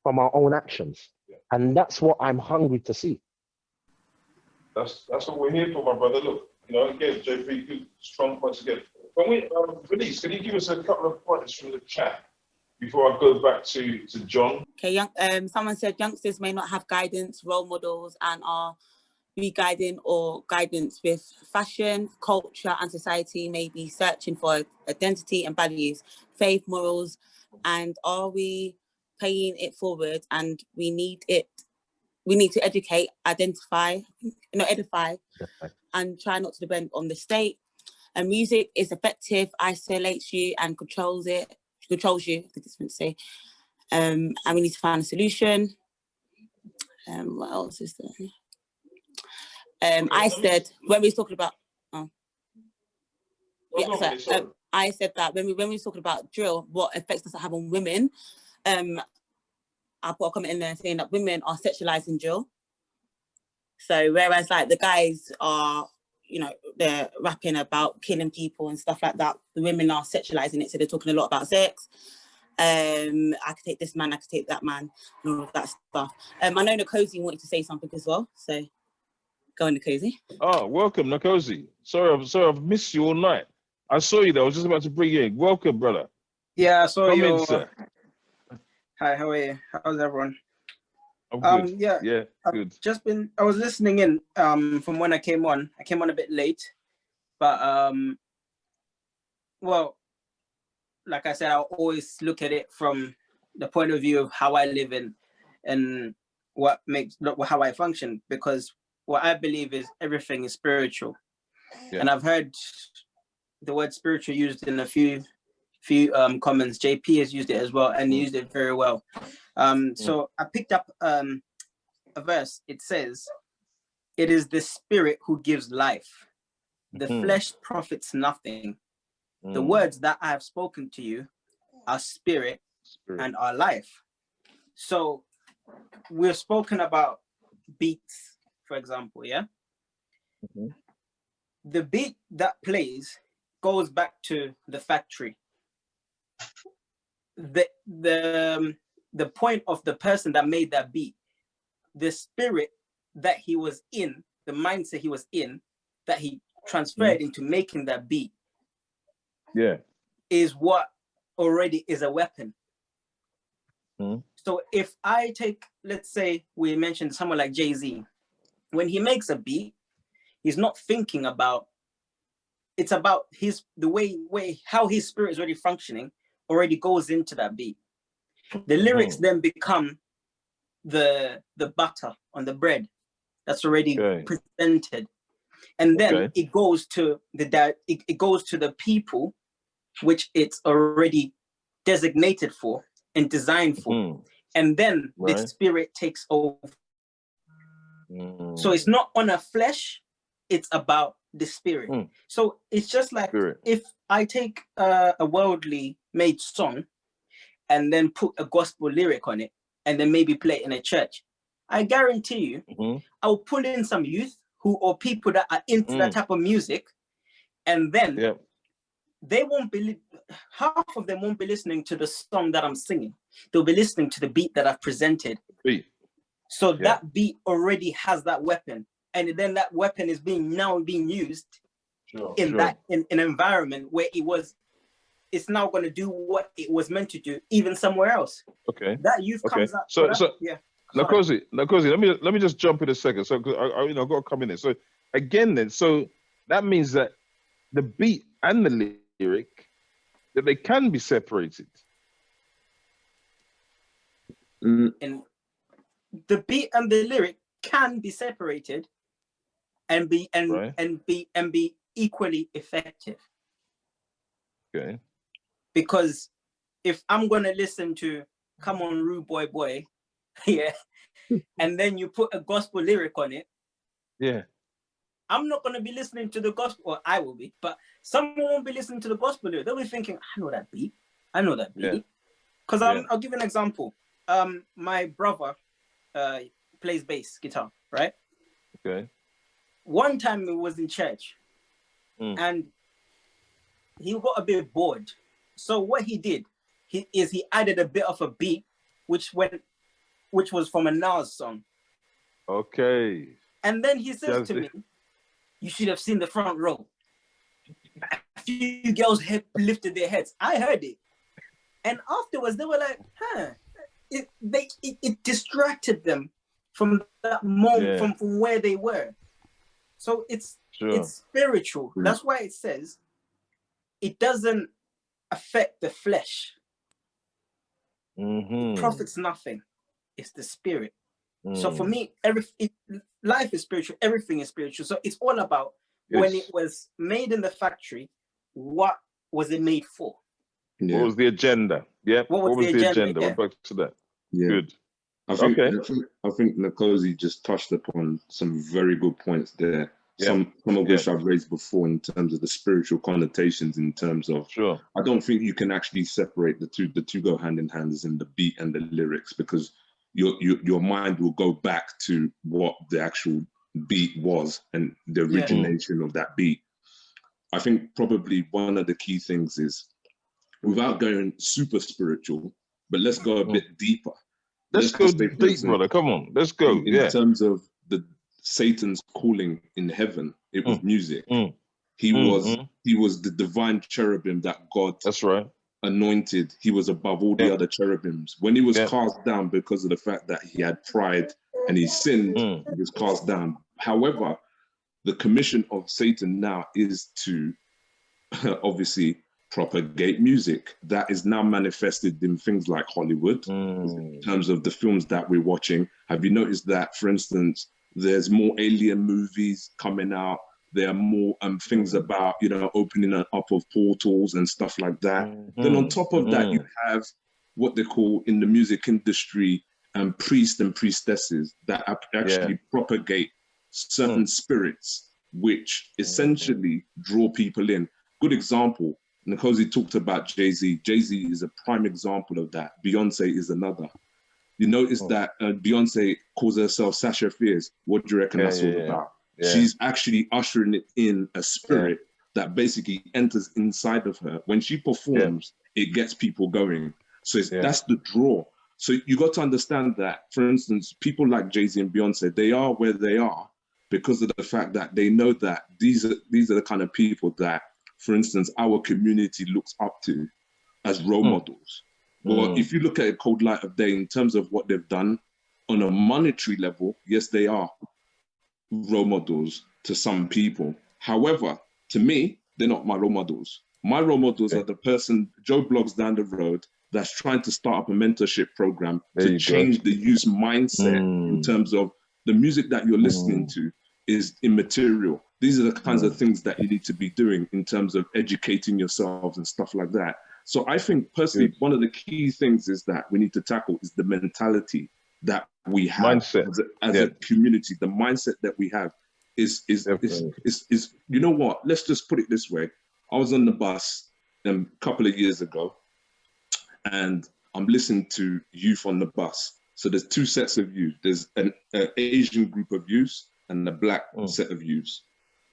from our own actions. And that's what I'm hungry to see. That's what we're here for, my brother. Look, you know, again, JP, good, strong points again. When we Felice, can you give us a couple of points from the chat before I go back to John? Okay, someone said youngsters may not have guidance, role models, and are re-guiding or guidance with fashion, culture, and society may be searching for identity and values, faith, morals, and are we paying it forward? And we need to educate, edify, and try not to depend on the state. And music is effective, isolates you, and controls you, I think it's meant to say. And we need to find a solution. What else is there? I said, when we were talking about, I said that when we were talking about drill, what effects does it have on women? I put a comment in there saying that women are sexualizing drill. So whereas like the guys are, you know, they're rapping about killing people and stuff like that, the women are sexualizing it. So they're talking a lot about sex. I could take this man, I could take that man, and all of that stuff. I know Nkosi wanted to say something as well, so go on, Nkosi. Oh, welcome, Nkosi. Sorry, I've missed you all night. I saw you there. I was just about to bring you in. Welcome, brother. Yeah, I saw you. Come in, sir. Hi, how are you? How's everyone? I'm good. Yeah, good. I was listening in from when I came on. I came on a bit late, but well, like I said, I always look at it from the point of view of how I live in and how I function, because what I believe is everything is spiritual. Yeah. And I've heard the word spiritual used in a few comments. JP has used it as well, and he used it very well. So I picked up a verse, it says, "It is the spirit who gives life. The flesh profits nothing. The words that I have spoken to you are spirit and are life." So we've spoken about beats, for example, yeah? The beat that plays goes back to the factory. The point of the person that made that beat, the spirit that he was in, the mindset he was in, that he transferred into making that beat, is what already is a weapon. So if I take, let's say we mentioned someone like Jay-Z, when he makes a beat, he's not thinking about, it's about the way how his spirit is already functioning, already goes into that beat. The lyrics then become the butter on the bread that's already presented, and then it goes to it goes to the people which it's already designated for and designed for, and then the spirit takes over. So it's not on a flesh, it's about the spirit. So it's just like if I take a worldly made song and then put a gospel lyric on it and then maybe play it in a church, I guarantee you I'll pull in some youth or people that are into that type of music, and then they won't be, half of them won't be listening to the song that I'm singing. They'll be listening to the beat that I've presented. So that beat already has that weapon, and then that weapon is being used in an environment where it's now going to do what it was meant to do, even somewhere else. That youth comes up. Nakosi, let me just jump in a second. So I got to come in there. So again, then, so that means that the beat and the lyric, that they can be separated. And the beat and the lyric can be separated and be equally effective. Because if I'm gonna listen to "Come On Rude Boy Boy," and then you put a gospel lyric on it, I'm not gonna be listening to the gospel, or I will be, but someone won't be listening to the gospel lyric. They'll be thinking, "I know that beat. I know that beat." Because I'll give you an example. My brother plays bass guitar, right? One time we was in church, and he got a bit bored. So what he did, he added a bit of a beat, which was from a Nas song. And then he says to me, "You should have seen the front row. A few girls lifted their heads. I heard it." And afterwards, they were like, "Huh." It distracted them from that moment, from where they were. So it's spiritual. That's why it says it doesn't affect the flesh. It profits nothing. It's the spirit. So for me, life is spiritual. Everything is spiritual. So it's all about when it was made in the factory, what was it made for? What was the agenda? What was the agenda? We're back to that. Good. I think Nakosi just touched upon some very good points there. Some of which I've raised before in terms of the spiritual connotations. In terms of, I don't think you can actually separate the two. The two go hand in hand, as in the beat and the lyrics, because your mind will go back to what the actual beat was and the origination of that beat. I think probably one of the key things is, without going super spiritual, but let's go a bit deeper. Let's go deep, brother. Come on, let's go. In terms of the Satan's calling in heaven, it was music. He was the divine cherubim that God anointed. He was above all the other cherubims. When he was cast down because of the fact that he had pride and he sinned, he was cast down. However, the commission of Satan now is to obviously propagate music that is now manifested in things like Hollywood, in terms of the films that we're watching. Have you noticed that, for instance, there's more alien movies coming out? There are more things about, opening up of portals and stuff like that. Then on top of that, you have what they call in the music industry, priests and priestesses that actually propagate certain spirits, which essentially draw people in. Good example, Nkosi talked about Jay-Z. Jay-Z is a prime example of that. Beyonce is another. You notice that Beyonce calls herself Sasha Fierce. What do you reckon that's all about? She's actually ushering it in a spirit that basically enters inside of her. When she performs, it gets people going. So that's the draw. So you got to understand that, for instance, people like Jay-Z and Beyonce, they are where they are because of the fact that they know that these are the kind of people that, for instance, our community looks up to as role models. Well, if you look at a Cold Light of Day in terms of what they've done on a monetary level, yes, they are role models to some people. However, to me, they're not my role models. My role models are the person, Joe Blogs down the road, that's trying to start up a mentorship program to change the youth mindset in terms of the music that you're listening to is immaterial. These are the kinds of things that you need to be doing in terms of educating yourselves and stuff like that. So I think personally, one of the key things is that we need to tackle is the mentality that we have as a community. The mindset that we have is you know what? Let's just put it this way. I was on the bus a couple of years ago, and I'm listening to youth on the bus. So there's two sets of youth. There's an Asian group of youths and a black set of youths.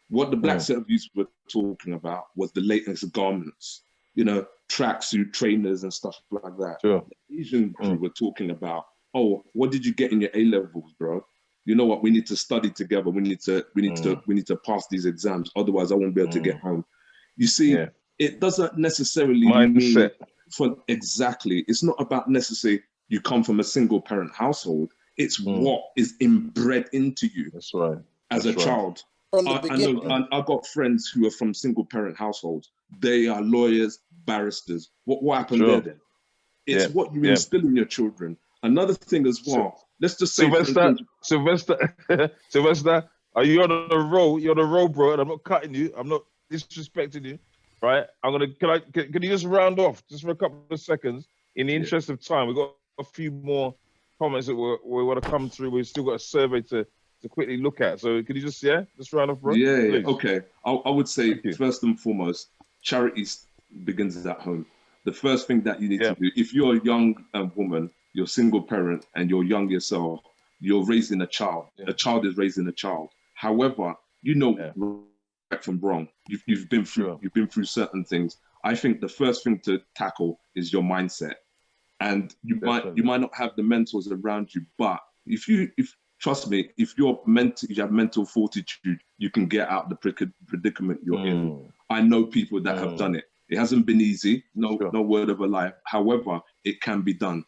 What the black set of youths were talking about was the latest garments, you know, tracksuit trainers and stuff like that. The Asian group were talking about, oh, what did you get in your A-levels, bro? You know what? We need to study together. We need to pass these exams. Otherwise, I won't be able to get home. You see, it doesn't necessarily mean exactly. It's not about necessarily you come from a single parent household. It's what is inbred into you. That's right. As a child. I got friends who are from single parent households. They are lawyers, barristers. What happened there then? It's what you instill in your children. Another thing as well. Let's just say, Sylvester, are you on a roll? You're on a roll, bro, and I'm not cutting you. I'm not disrespecting you, right? Can you just round off just for a couple of seconds? In the interest of time, we've got a few more comments that we want to come through. We've still got a survey to quickly look at. So can you just round off, bro? Yeah. Okay. I would say first and foremost, charity begins at home. The first thing that you need to do, if you're a young woman, you're a single parent, and you're young yourself, you're raising a child. A child is raising a child. However, you know right from wrong. You've been through certain things. I think the first thing to tackle is your mindset, and you might not have the mentors around you, but trust me, if you have mental fortitude, you can get out the predicament you're in. I know people that have done it. It hasn't been easy, no word of a lie. However, it can be done.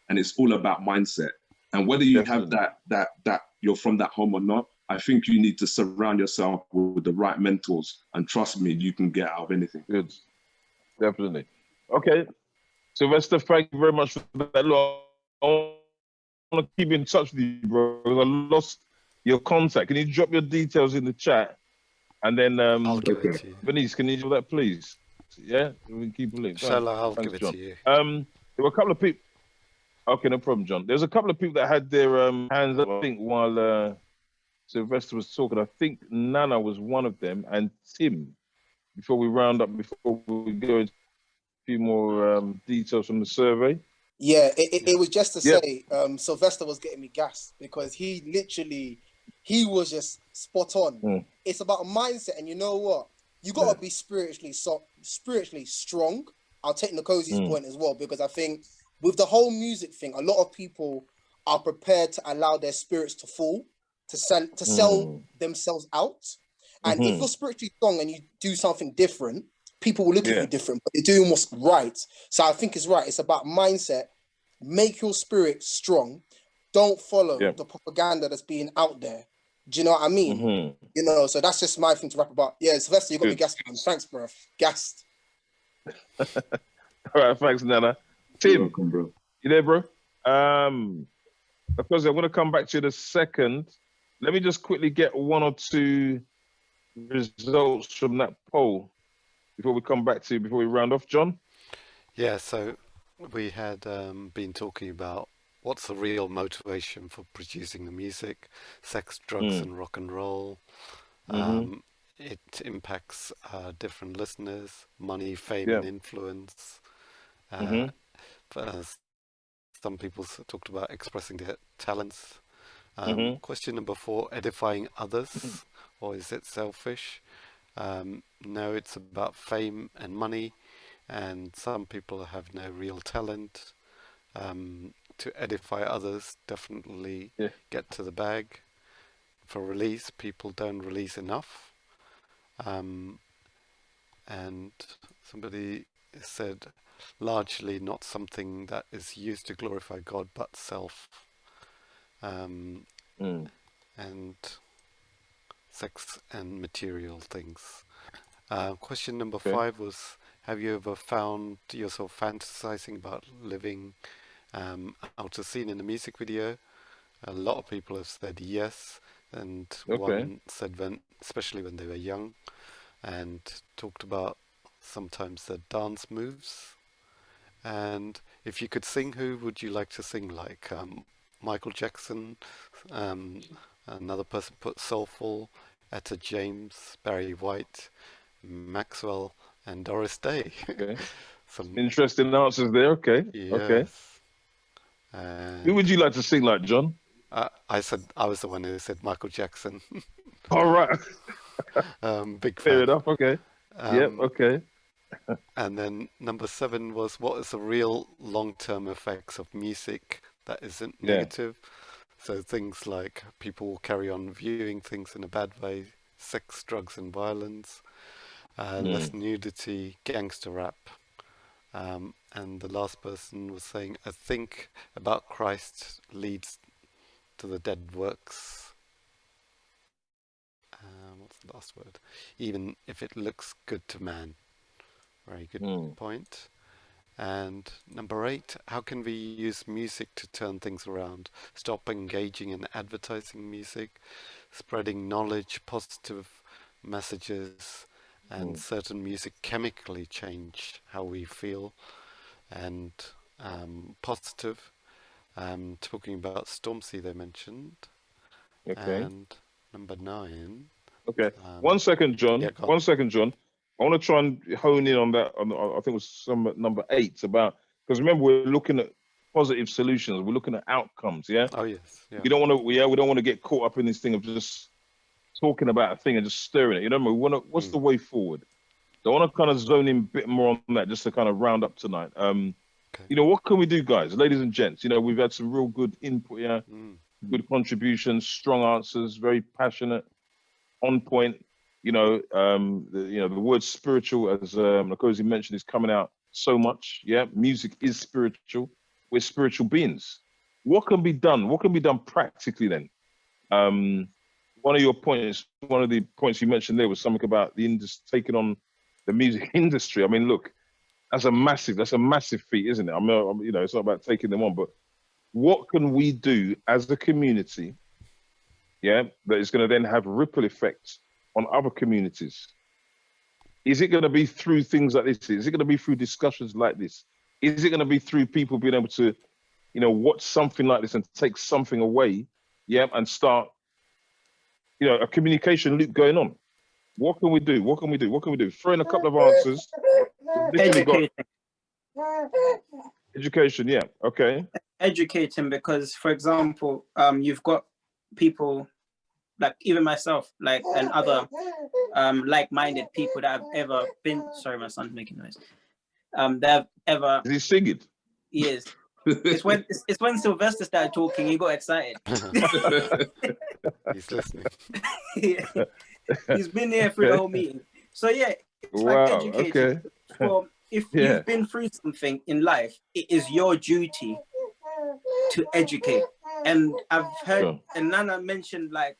And it's all about mindset. And whether you have that you're from that home or not, I think you need to surround yourself with the right mentors. And trust me, you can get out of anything. Good. Definitely. Okay. Sylvester, thank you very much for that. Look, I want to keep in touch with you, bro. I lost your contact. Can you drop your details in the chat? And then I'll give it to you. Venice, can you do that, please? Yeah, we can keep a link. I'll give it to you. There were a couple of people. Okay, no problem, John. There's a couple of people that had their hands up, I think, while Sylvester was talking. I think Nana was one of them, and Tim. Before we round up, before we go into a few more details from the survey. Yeah, it was just to say, Sylvester was getting me gassed because he was just spot on. It's about a mindset, and you know what? You got to be spiritually strong. I'll take Nkosi's point as well, because I think with the whole music thing, a lot of people are prepared to allow their spirits to fall, to sell themselves out. And if you're spiritually strong and you do something different, people will look at you different, but you're doing what's right. So I think it's right. It's about mindset. Make your spirit strong. Don't follow the propaganda that's being out there. Do you know what I mean? You know, so that's just my thing to wrap about. Yeah, Sylvester, you got me gassed. Thanks, bro. Gassed. All right, thanks, Nana. Tim, welcome, bro. You there, bro? Of course, I'm going to come back to you in a second. Let me just quickly get one or two results from that poll before we come back to you, before we round off, John. Yeah, so we had been talking about what's the real motivation for producing the music? Sex, drugs, and rock and roll. It impacts different listeners, money, fame, and influence. Some people talked about expressing their talents. Question number 4, edifying others, or is it selfish? No, it's about fame and money, and some people have no real talent. To edify others, definitely get to the bag. For release, people don't release enough. And somebody said, largely not something that is used to glorify God, but self. And sex and material things. Question number 5 was, have you ever found yourself fantasizing about living out a scene in a music video? A lot of people have said yes, and one said especially when they were young, and talked about sometimes the dance moves. And if you could sing, who would you like to sing like? Michael Jackson, another person put Soulful, Etta James, Barry White, Maxwell, and Doris Day. Some interesting answers there. Okay. Yes. Who would you like to sing like, John? I was the one who said Michael Jackson. All right. Big fan. Fair enough. Okay. Okay. And then number 7 was, what is the real long-term effects of music that isn't negative? So things like people will carry on viewing things in a bad way, sex, drugs, and violence, less nudity, gangster rap. And the last person was saying, I think about Christ leads to the dead works. What's the last word? Even if it looks good to man. Very good point. And number 8, how can we use music to turn things around? Stop engaging in advertising music, spreading knowledge, positive messages, and certain music chemically change how we feel. And positive, talking about Stormzy they mentioned. And number 9. Okay. 1 second, John. 1 second, John. I want to try and hone in on that. I think it was number 8 about, because remember, we're looking at positive solutions. We're looking at outcomes. Yeah. Oh yes. Yeah. We don't want to. We don't want to get caught up in this thing of just talking about a thing and just stirring it. You know, we want to. What's the way forward? So I want to kind of zone in a bit more on that, just to kind of round up tonight. You know, what can we do, guys, ladies and gents? You know, we've had some real good input here, good contributions, strong answers, very passionate, on point. You know, the word spiritual, as Nkosi mentioned, is coming out so much. Yeah, music is spiritual. We're spiritual beings. What can be done? What can be done practically then? One of your points, one of the points you mentioned there was something about the taking on the music industry. I mean, look, that's a massive feat, isn't it? I mean, you know, it's not about taking them on, but what can we do as a community? Yeah, that is going to then have ripple effects on other communities. Is it going to be through things like this? Is it going to be through discussions like this? Is it going to be through people being able to, you know, watch something like this and take something away, yeah, and start, you know, a communication loop going on? What can we do? What can we do? What can we do? Throw in a couple of answers. Education, yeah, okay. Educating, because, for example, you've got people like even myself, like, and other like-minded people that have ever been. Sorry, my son's making noise. That have ever. Is he singing? He is. It's when Sylvester started talking, he got excited. He's listening. He's been there through the whole meeting. So yeah, it's like educating. For if you've been through something in life, it is your duty to educate. And I've heard, and Nana mentioned like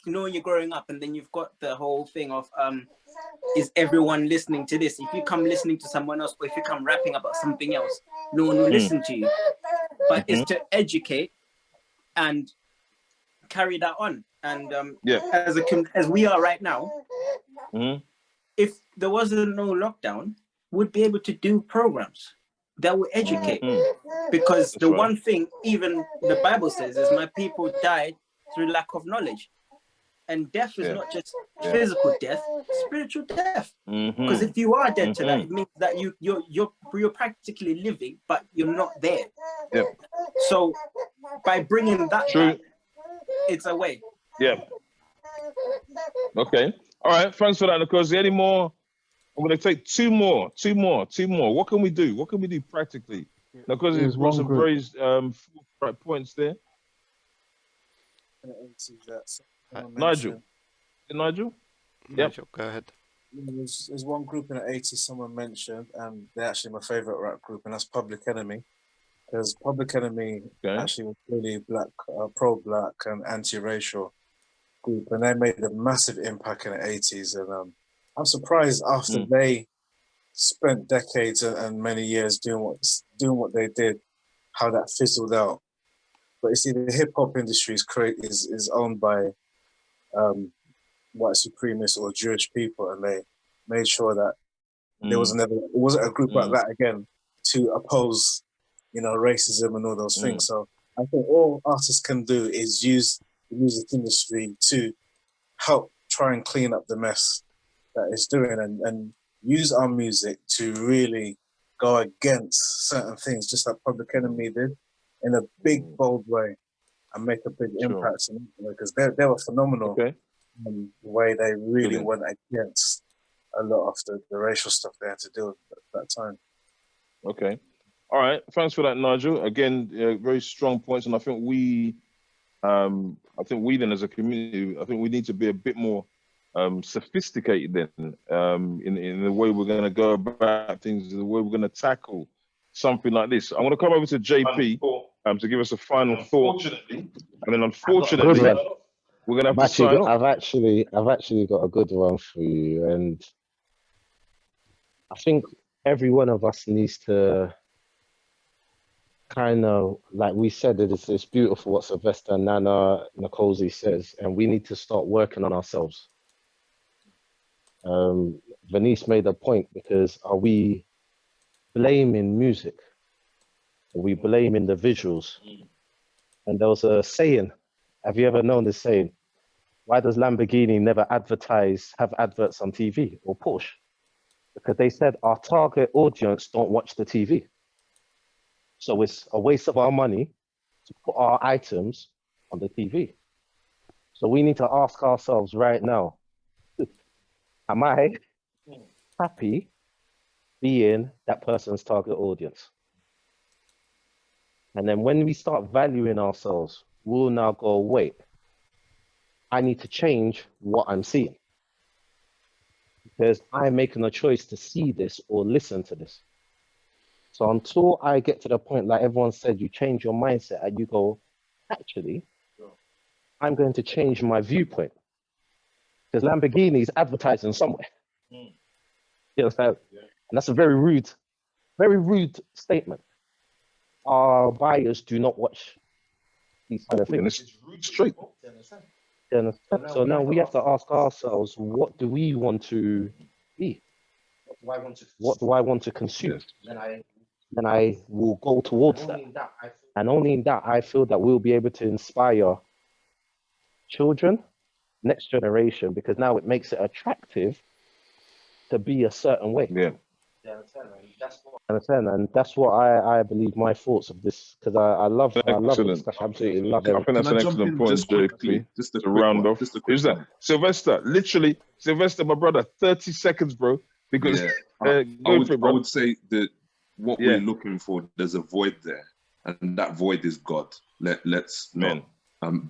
you know, when you're growing up, and then you've got the whole thing of is everyone listening to this? If you come listening to someone else, or if you come rapping about something else, no one will listen to you. But it's to educate and carry that on. And as we are right now, if there wasn't no lockdown, we'd be able to do programs. that will educate. Because the one thing even the Bible says is my people died through lack of knowledge. And death is not just physical death, spiritual death. Because if you are dead to that, it means that you're practically living, but you're not there. So by bringing that back, it's a way. Okay. All right. Thanks for that, Nicosi. Any more? I'm going to take two more. What can we do? What can we do practically? Nicosi has got some very points there. Nigel. Nigel? Nigel, go ahead. There's one group in the 80s someone mentioned, and they're actually my favorite rap group, and that's Public Enemy. Because Public Enemy actually was really black, pro-black and anti-racial group, and they made a massive impact in the 80s. And I'm surprised after they spent decades and many years doing what they did, how that fizzled out. But you see, the hip hop industry is owned by white supremacists or Jewish people, and they made sure that there wasn't a group like that again to oppose, racism and all those things. So I think all artists can do is use the music industry to help try and clean up the mess that it's doing, and use our music to really go against certain things, just like Public Enemy did, in a big, bold way, and make a big impact. Because they were phenomenal in the way they really went against a lot of the racial stuff they had to deal with at that time. Okay. All right. Thanks for that, Nigel. Again, very strong points. And I think we then as a community, I think we need to be a bit more sophisticated then in the way we're going to go about things, the way we're going to tackle something like this. I'm going to come over to JP to give us a final thought, and then unfortunately we're going to have to sign off. I've actually got a good one for you, and I think every one of us needs to kind of, like we said, it's beautiful what Sylvester, Nana, Nicosi says, and we need to start working on ourselves. Venice made a point, because are we blaming music? Are we blaming the visuals? And there was a saying, have you ever known this saying? Why does Lamborghini never have adverts on TV, or Porsche? Because they said our target audience don't watch the TV. So it's a waste of our money to put our items on the TV. So we need to ask ourselves right now, am I happy being that person's target audience? And then when we start valuing ourselves, we'll now go, wait, I need to change what I'm seeing, because I'm making a choice to see this or listen to this. So until I get to the point, like everyone said, you change your mindset and you go, actually, I'm going to change my viewpoint, because Lamborghini is advertising somewhere. You understand? And that's a very rude statement. Our buyers do not watch these kind of things. It's rude straight. So now we have to ask ourselves, what do we want to be? What do I want to consume? Then I will go towards that. And only in that, I feel that we'll be able to inspire children, next generation, because now it makes it attractive to be a certain way. Understand? And that's what I believe my thoughts of this, because I love the discussion. I absolutely love it. I think that's an excellent point, JP. Just to round off. Who's that? Sylvester, literally, Sylvester, my brother, 30 seconds, bro. Because I would say that what we're looking for, there's a void there, and that void is God. Let's not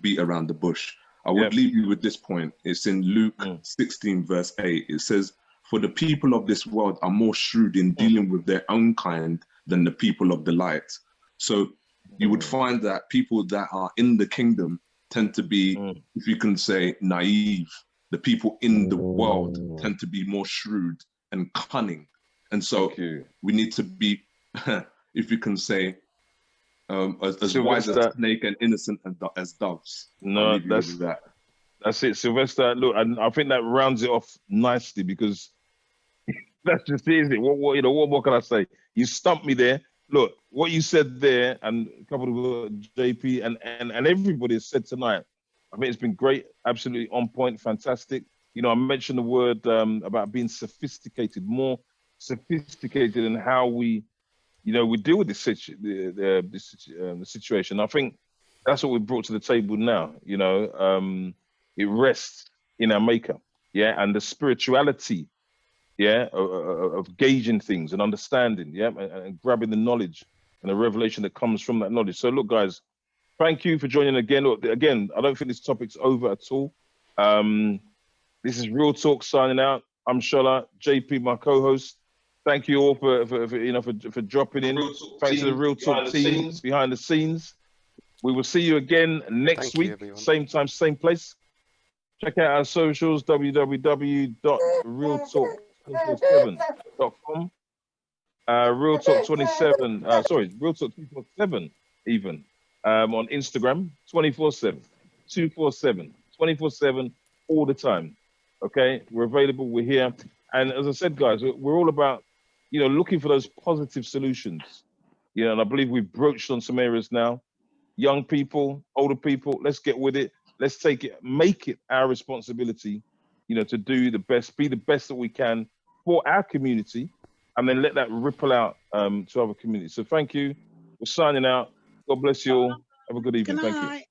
beat around the bush. I would leave you with this point. It's in Luke 16, verse 8. It says, "For the people of this world are more shrewd in dealing with their own kind than the people of the light." So you would find that people that are in the kingdom tend to be, if you can say, naive. The people in the world tend to be more shrewd and cunning. And so we need to be, if you can say, as wise as a snake and innocent as doves. No, that's it, Sylvester. Look, and I think that rounds it off nicely, because that's just it, isn't it? What more can I say? You stumped me there, look, what you said there, and coupled with JP and everybody has said tonight, I mean, it's been great, absolutely on point, fantastic. You know, I mentioned the word about being sophisticated, more sophisticated in how we, you know, we deal with this the situation. I think that's what we brought to the table now. You know, it rests in our makeup, yeah, and the spirituality, yeah, of gauging things and understanding, yeah, and grabbing the knowledge and the revelation that comes from that knowledge. So, look, guys, thank you for joining again. Look, again, I don't think this topic's over at all. This is Real Talk signing out. I'm Shola, JP, my co-host. Thank you all for dropping in. Thanks to the Real Talk team behind the scenes. We will see you again next week, same time, same place. Check out our socials, www.realtalk247.com. Realtalk27, sorry, Realtalk247 even, on Instagram, 24/7, 247, 24/7, all the time. Okay, we're available, we're here. And as I said, guys, we're all about, you know, looking for those positive solutions. You know, and I believe we've broached on some areas now. Young people, older people, let's get with it. Let's take it, make it our responsibility, you know, to do the best, be the best that we can for our community, and then let that ripple out to other communities. So thank you. We're signing out. God bless you all. Have a good evening. Thank you.